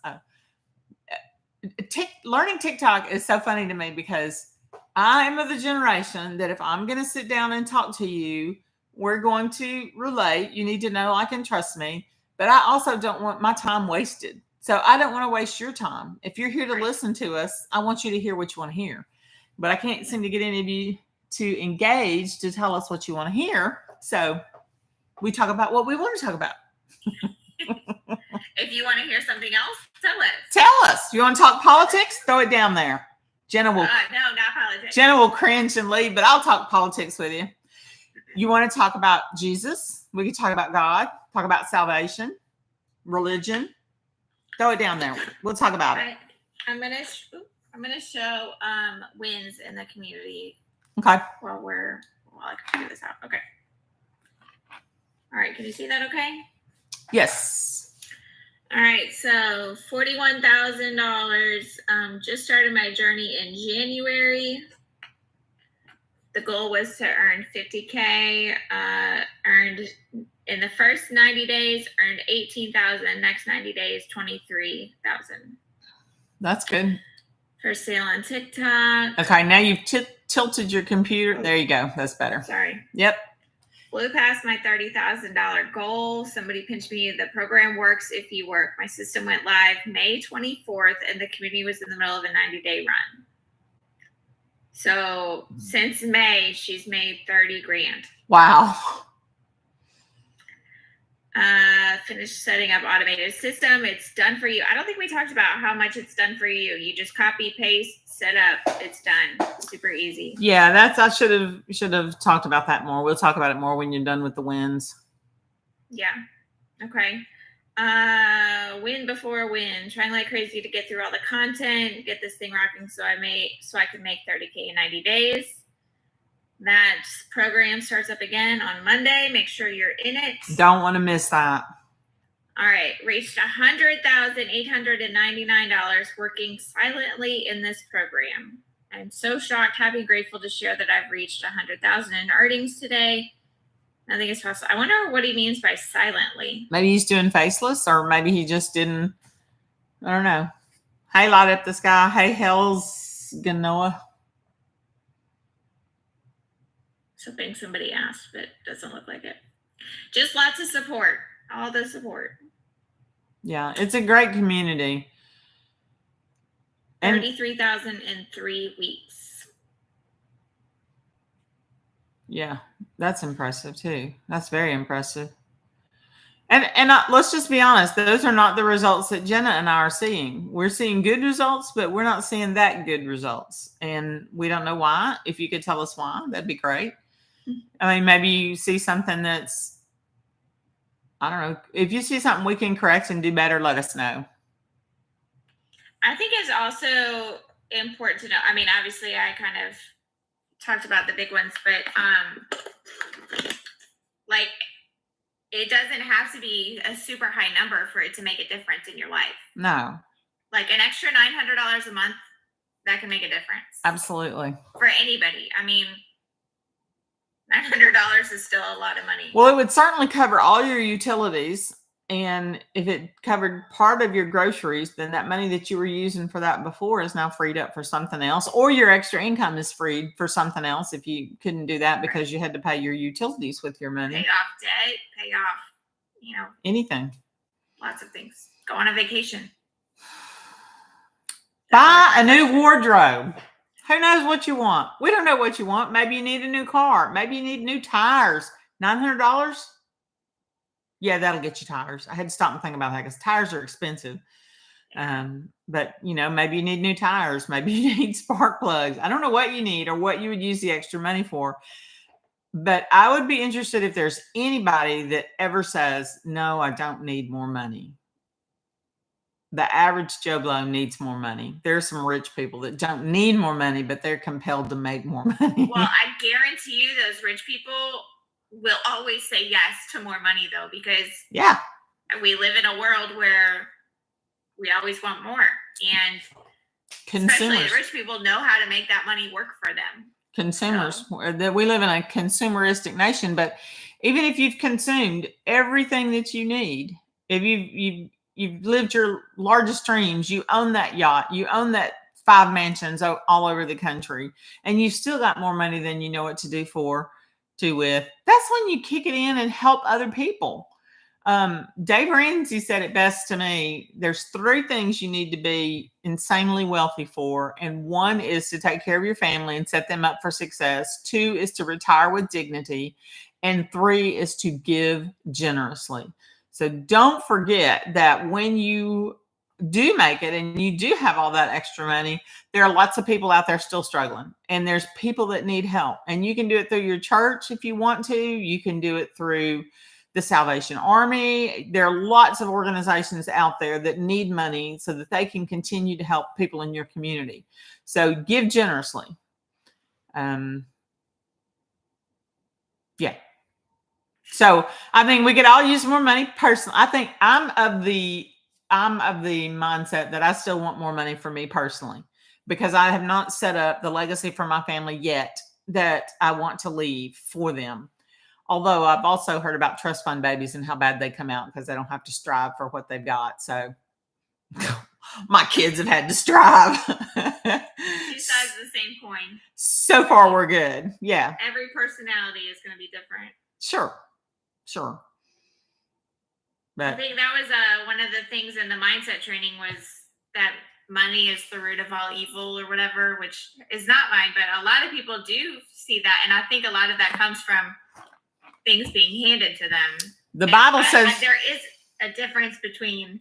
Learning TikTok is so funny to me, because I am of the generation that if I'm going to sit down and talk to you, we're going to relate. You need to know, like, and trust me. But I also don't want my time wasted. So I don't want to waste your time. If you're here to listen to us, I want you to hear what you want to hear. But I can't seem to get any of you to engage to tell us what you want to hear. So we talk about what we want to talk about. If you want to hear something else, tell us. Tell us. You want to talk politics? Throw it down there. Jenna will. No, not politics. Jenna will cringe and leave, but I'll talk politics with you. You want to talk about Jesus? We can talk about God, talk about salvation, religion. Throw it down there. We'll talk about it. I'm gonna show wins in the community. Okay. While I can figure this out. Okay. All right. Can you see that? Okay. Yes. All right. So $41,000. Just started my journey in January. The goal was to earn 50K. Earned in the first 90 days, earned 18,000. Next 90 days, 23,000. That's good. First sale on TikTok. Okay, now you've tilted your computer. There you go. That's better. Sorry. Yep. Blew past my $30,000 goal. Somebody pinched me. The program works if you work. My system went live May 24th, and the community was in the middle of a 90-day run. So since May, she's made 30 grand. Wow. Finished setting up automated system. It's done for you. I don't think we talked about how much it's done for you. You just copy, paste, set up. It's done. Super easy. Yeah, I should have talked about that more. We'll talk about it more when you're done with the wins. Yeah. Okay. Win before win. Trying like crazy to get through all the content, get this thing rocking so I can make 30K in 90 days. That program starts up again on Monday. Make sure you're in it. Don't want to miss that. All right. Reached $100,899 working silently in this program. I'm so shocked, happy, grateful to share that I've reached 100,000 in earnings today. Nothing is possible. I wonder what he means by silently. Maybe he's doing faceless, or maybe he just didn't. I don't know. Hey, light up the sky. Hey, hell's Ganoa. Something somebody asked, but doesn't look like it. Just lots of support. All the support. Yeah, it's a great community. 33,000 in 3 weeks. Yeah, that's impressive too. That's very impressive. And let's just be honest, those are not the results that Jenna and I are seeing. We're seeing good results, but we're not seeing that good results. And we don't know why. If you could tell us why, that'd be great. I mean, maybe you see something that's, I don't know. If you see something we can correct and do better, let us know. I think it's also important to know. I mean, obviously, I kind of talked about the big ones, but like, it doesn't have to be a super high number for it to make a difference in your life. No. Like an extra $900 a month, that can make a difference. Absolutely. For anybody. I mean, $900 is still a lot of money. Well, it would certainly cover all your utilities. And if it covered part of your groceries, then that money that you were using for that before is now freed up for something else, or your extra income is freed for something else if you couldn't do that because you had to pay your utilities with your money. Pay off debt, pay off, anything. Lots of things. Go on a vacation. Buy a new wardrobe. Who knows what you want? We don't know what you want. Maybe you need a new car. Maybe you need new tires. $900? Yeah, that'll get you tires. I had to stop and think about that because tires are expensive. But maybe you need new tires. Maybe you need spark plugs. I don't know what you need or what you would use the extra money for. But I would be interested if there's anybody that ever says, no, I don't need more money. The average Joe Blow needs more money. There's some rich people that don't need more money, but they're compelled to make more money. Well, I guarantee you those rich people will always say yes to more money, though, because we live in a world where we always want more. And especially the rich people know how to make that money work for them. Consumers. That we live in a consumeristic nation, but even if you've consumed everything that you need, if you've lived your largest dreams, you own that yacht, you own that 5 mansions all over the country, and you've still got more money than you know what to do with, that's when you kick it in and help other people. Dave Ramsey said it best to me. There's 3 things you need to be insanely wealthy for. And 1 is to take care of your family and set them up for success. 2 is to retire with dignity. And 3 is to give generously. So don't forget that when you do make it and you do have all that extra money, there are lots of people out there still struggling, and there's people that need help. And you can do it through your church if you want to. You can do it through the Salvation Army. There are lots of organizations out there that need money so that they can continue to help people in your community. So give generously. So I think we could all use more money. Personally, I think I'm of the mindset that I still want more money for me personally, because I have not set up the legacy for my family yet that I want to leave for them. Although I've also heard about trust fund babies and how bad they come out because they don't have to strive for what they've got. So my kids have had to strive. 2 sides of the same coin. So far, we're good. Yeah. Every personality is going to be different. Sure. But I think that was one of the things in the mindset training was that money is the root of all evil or whatever, which is not mine, but a lot of people do see that. And I think a lot of that comes from things being handed to them. The Bible says there is a difference between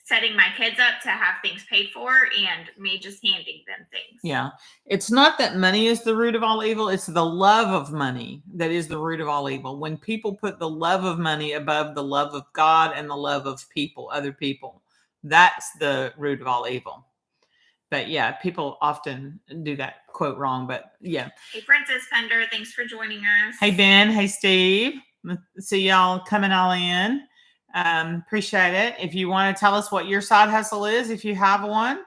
setting my kids up to have things paid for and me just handing them things. Yeah. It's not that money is the root of all evil. It's the love of money that is the root of all evil. When people put the love of money above the love of God and the love of people, other people, that's the root of all evil. But yeah, people often do that quote wrong, but yeah. Hey, Princess Pender, thanks for joining us. Hey, Ben. Hey, Steve. See y'all coming all in. Appreciate it. If you want to tell us what your side hustle is, if you have one,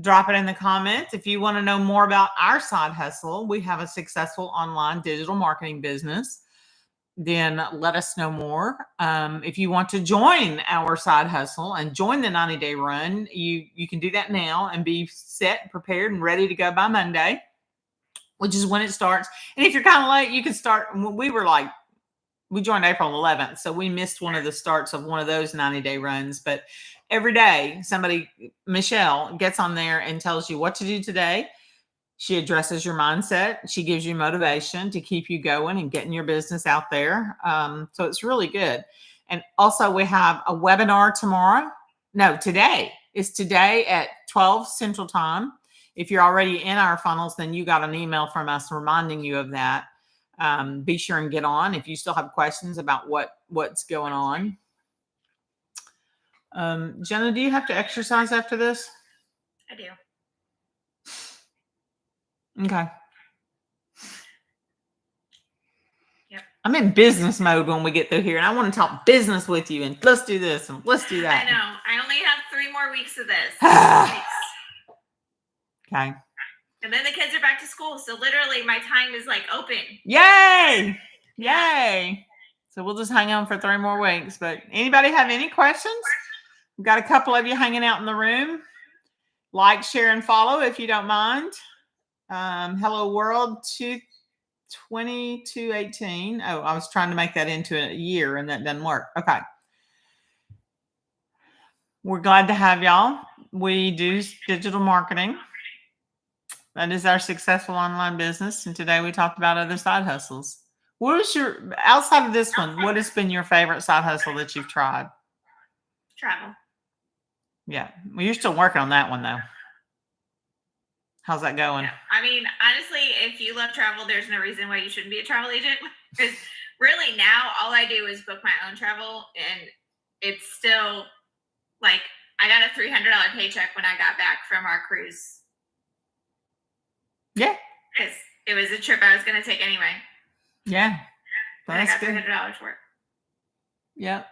drop it in the comments. If you want to know more about our side hustle, we have a successful online digital marketing business, then let us know more. If you want to join our side hustle and join the 90-day run, you can do that now and be set, prepared, and ready to go by Monday, which is when it starts. And if you're kind of late, you can start. We joined April 11th, so we missed one of the starts of one of those 90-day runs. But every day, Michelle, gets on there and tells you what to do today. She addresses your mindset. She gives you motivation to keep you going and getting your business out there. So it's really good. And also, we have a webinar today. It's today at 12 Central Time. If you're already in our funnels, then you got an email from us reminding you of that. Be sure and get on if you still have questions about what's going on. Jenna, do you have to exercise after this? I do. Okay. Yep. I'm in business mode when we get through here, and I want to talk business with you, and let's do this and let's do that. I know. I only have 3 more weeks of this. Okay. And then the kids are back to school. So literally my time is like open. Yay. So we'll just hang on for 3 more weeks. But anybody have any questions? We've got a couple of you hanging out in the room. Like, share, and follow if you don't mind. Hello world 2218. Oh, I was trying to make that into a year and that doesn't work. Okay. We're glad to have y'all. We do digital marketing. That is our successful online business. And today we talked about other side hustles. What was outside of this one, what has been your favorite side hustle that you've tried? Travel. Yeah. Well, you're still working on that one though. How's that going? Yeah. I mean, honestly, if you love travel, there's no reason why you shouldn't be a travel agent. Because really now all I do is book my own travel. And it's still like, I got a $300 paycheck when I got back from our cruise. Yeah. Because it was a trip I was going to take anyway. Yeah. That's I got $300 for it. Yep.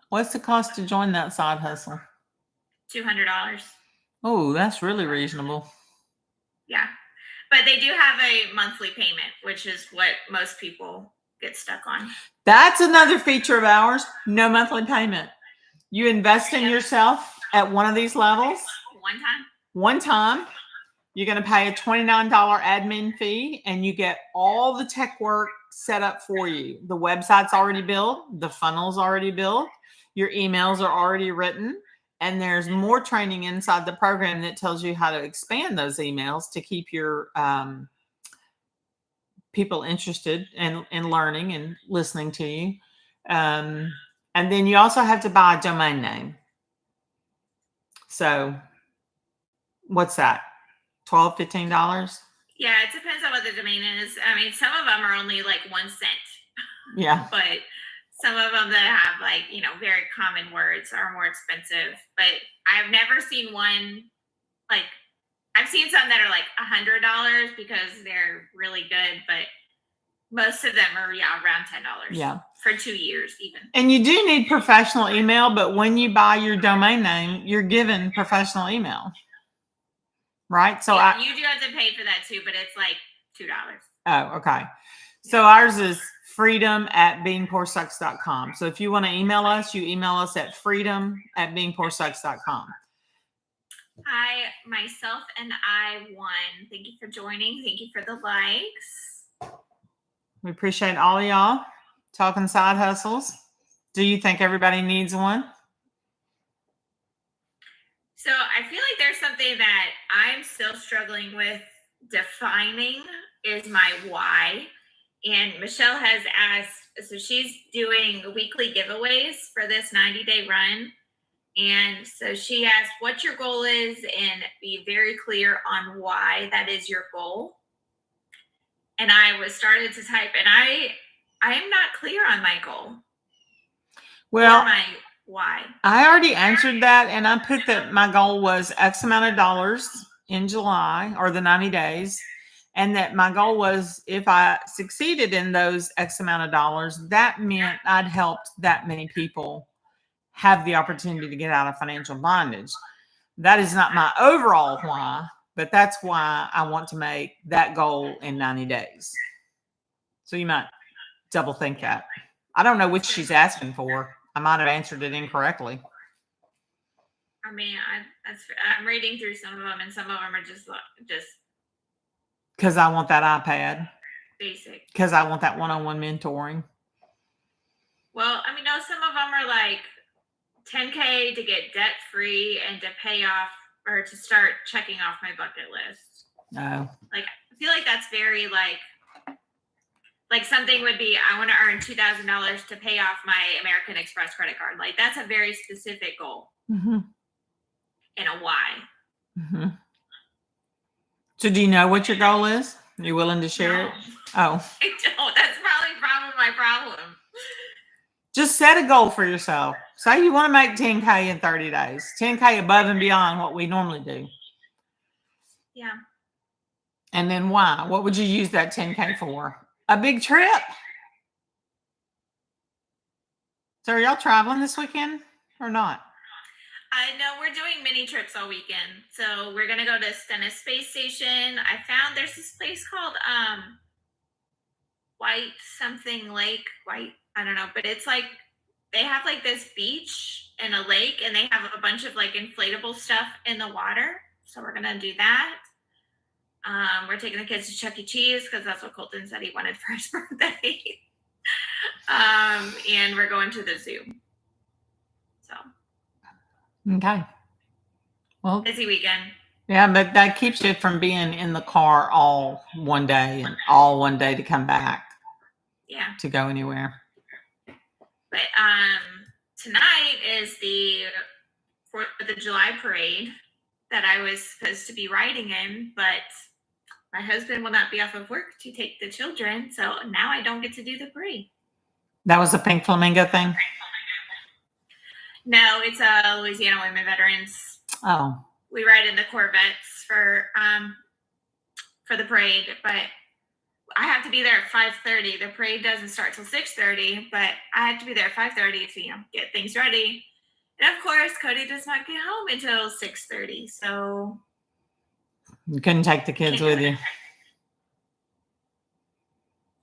What's the cost to join that side hustle? $200. Oh, that's really reasonable. Yeah. But they do have a monthly payment, which is what most people get stuck on. That's another feature of ours. No monthly payment. You invest in yourself at one of these levels. One time. You're going to pay a $29 admin fee and you get all the tech work set up for you. The website's already built. The funnel's already built. Your emails are already written. And there's more training inside the program that tells you how to expand those emails to keep your people interested in learning and listening to you. And then you also have to buy a domain name. So what's that? $12, $15? Yeah, it depends on what the domain is. I mean, some of them are only like 1 cent. Yeah. But some of them that have like, very common words are more expensive. But I've never seen one, like, I've seen some that are like $100 because they're really good, but most of them are around $10. Yeah. For 2 years even. And you do need professional email, but when you buy your domain name, you're given professional email. Right? So yeah, you do have to pay for that too, but it's like $2. Oh, okay. So ours is freedom@beingpoorsucks.com. So if you want to email us, you email us at freedom@beingpoorsucks.com. Hi, myself and I won. Thank you for joining. Thank you for the likes. We appreciate all of y'all talking side hustles. Do you think everybody needs one? So I feel like there's say that I'm still struggling with defining is my why. And Michelle has asked, so she's doing weekly giveaways for this 90-day run. And so she asked what your goal is and be very clear on why that is your goal. And I was started to type, and I am not clear on my goal. Well, or my why. I already answered that, and I put that my goal was X amount of dollars in July or the 90 days. And that my goal was if I succeeded in those X amount of dollars, that meant I'd helped that many people have the opportunity to get out of financial bondage. That is not my overall why, but that's why I want to make that goal in 90 days. So you might double think that. I don't know which she's asking for. I might have answered it incorrectly. I mean, I'm reading through some of them, and some of them are just because I want that iPad. Basic. Because I want that one-on-one mentoring. Well, I mean, no, some of them are like 10K to get debt free and to pay off or to start checking off my bucket list. No. Like, I feel like that's very like something would be, I want to earn $2,000 to pay off my American Express credit card. Like, that's a very specific goal. Mm-hmm. And a why. Mm-hmm. So do you know what your goal is? Are you willing to share it? Oh. I don't. That's probably my problem. Just set a goal for yourself. Say you want to make 10K in 30 days. 10K above and beyond what we normally do. Yeah. And then why? What would you use that 10K for? A big trip? So are y'all traveling this weekend or not? I know we're doing mini trips all weekend. So we're going to go to Stennis Space Station. I found there's this place called White something Lake. White, I don't know. But it's like they have like this beach and a lake, and they have a bunch of like inflatable stuff in the water. So we're going to do that. We're taking the kids to Chuck E. Cheese because that's what Colton said he wanted for his birthday. And we're going to the zoo. So. Okay. Well, busy weekend. Yeah, but that keeps you from being in the car all one day and all one day to come back. Yeah. To go anywhere. But tonight is the 4th of July parade that I was supposed to be riding in, but my husband will not be off of work to take the children, so now I don't get to do the parade. That was a Pink Flamingo thing? No, it's a Louisiana Women Veterans. Oh. We ride in the Corvettes for the parade, but I have to be there at 5:30. The parade doesn't start till 6:30, but I have to be there at 5:30 to get things ready. And of course, Cody does not get home until 6:30, so you couldn't take the kids with you.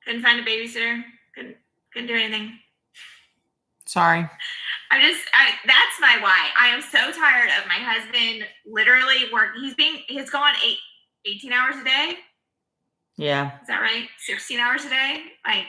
Couldn't find a babysitter. Couldn't do anything. Sorry. That's my why. I am so tired of my husband literally he's gone 18 hours a day. Yeah. Is that right? 16 hours a day? Like,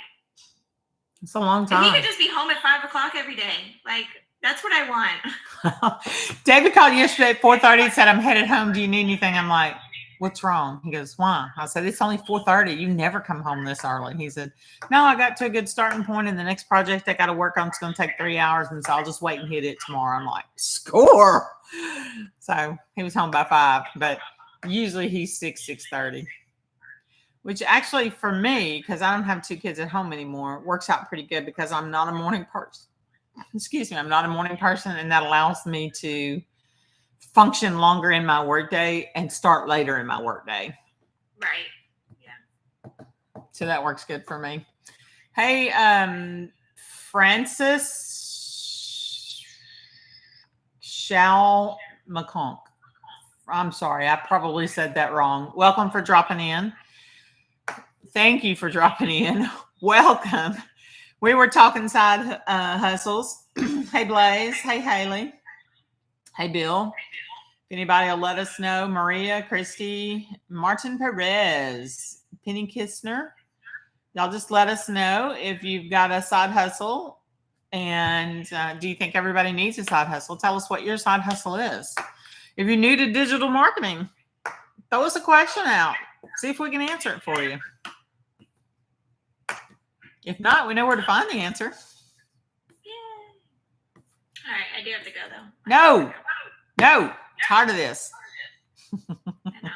it's a long time. He could just be home at 5 o'clock every day. Like, that's what I want. David called yesterday at 4:30 and said, I'm headed home. Do you need anything? I'm like, what's wrong? He goes, why? I said, it's only 4:30. You never come home this early. He said, no, I got to a good starting point, and the next project I got to work on is going to take 3 hours, and so I'll just wait and hit it tomorrow. I'm like, score. So he was home by 5, but usually he's 6:30, which actually for me, because I don't have 2 kids at home anymore, works out pretty good because I'm not a morning person. I'm not a morning person, and that allows me to function longer in my workday and start later in my workday. Right. Yeah. So that works good for me. Hey, Francis Shao McConk. I'm sorry, I probably said that wrong. Welcome for dropping in. Thank you for dropping in. Welcome. We were talking side hustles. Hey, Blaze. Hey, Haley. Hey, Bill. If anybody will let us know, Maria, Christy, Martin Perez, Penny Kistner. Y'all just let us know if you've got a side hustle. And do you think everybody needs a side hustle? Tell us what your side hustle is. If you're new to digital marketing, throw us a question out. See if we can answer it for you. If not, we know where to find the answer. Yay. All right, I do have to go though. No. Tired of this. I know.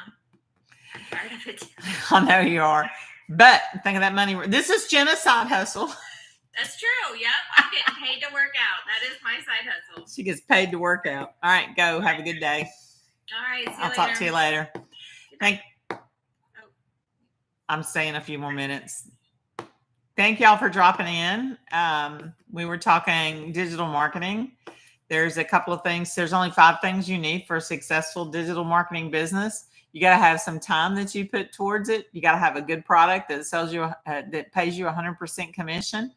I'm tired of it. I know you are. But think of that money. This is Jenna's side hustle. That's true. Yep. I'm getting paid to work out. That is my side hustle. She gets paid to work out. All right, go. Have a good day. All right. I'll talk to you later. I'm staying a few more minutes. Thank y'all for dropping in. We were talking digital marketing. There's a couple of things. There's only 5 things you need for a successful digital marketing business. You got to have some time that you put towards it. You got to have a good product that sells you, that pays you 100% commission.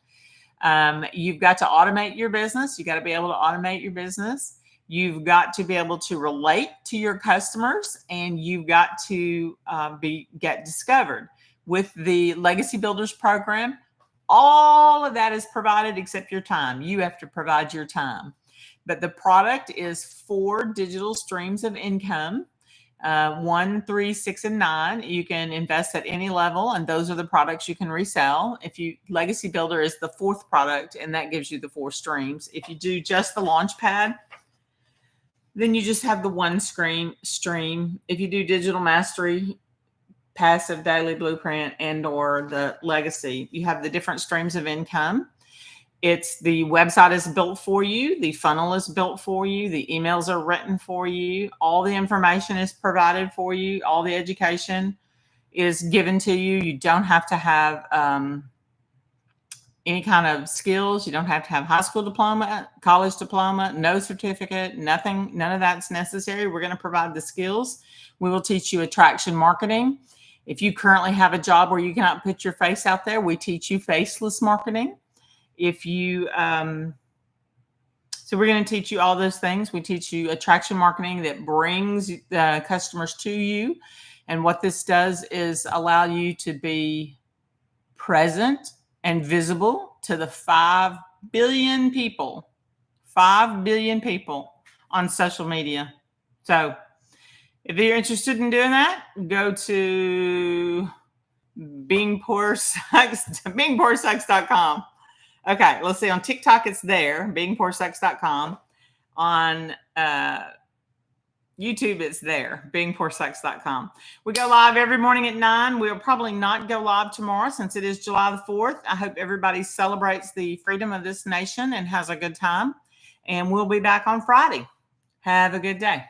You've got to automate your business. You got to be able to automate your business. You've got to be able to relate to your customers, and you've got to get discovered. With the Legacy Builders program, all of that is provided except your time. You have to provide your time. But the product is 4 digital streams of income, 1, 3, 6, and 9. You can invest at any level, and those are the products you can resell. Legacy Builder is the 4th product, and that gives you the 4 streams. If you do just the Launchpad, then you just have the 1 stream. If you do Digital Mastery, Passive, Daily Blueprint, and or the Legacy, you have the different streams of income. The website is built for you. The funnel is built for you. The emails are written for you. All the information is provided for you. All the education is given to you. You don't have to have any kind of skills. You don't have to have high school diploma, college diploma, no certificate, nothing. None of that's necessary. We're going to provide the skills. We will teach you attraction marketing. If you currently have a job where you cannot put your face out there, we teach you faceless marketing. So we're going to teach you all those things. We teach you attraction marketing that brings customers to you. And what this does is allow you to be present and visible to the 5 billion people on social media. So if you're interested in doing that, go to beingpoorsucks.com. Okay, let's see. On TikTok, it's there, beingpoorsucks.com. On YouTube, it's there, beingpoorsucks.com. We go live every morning at 9. We'll probably not go live tomorrow since it is July the 4th. I hope everybody celebrates the freedom of this nation and has a good time. And we'll be back on Friday. Have a good day.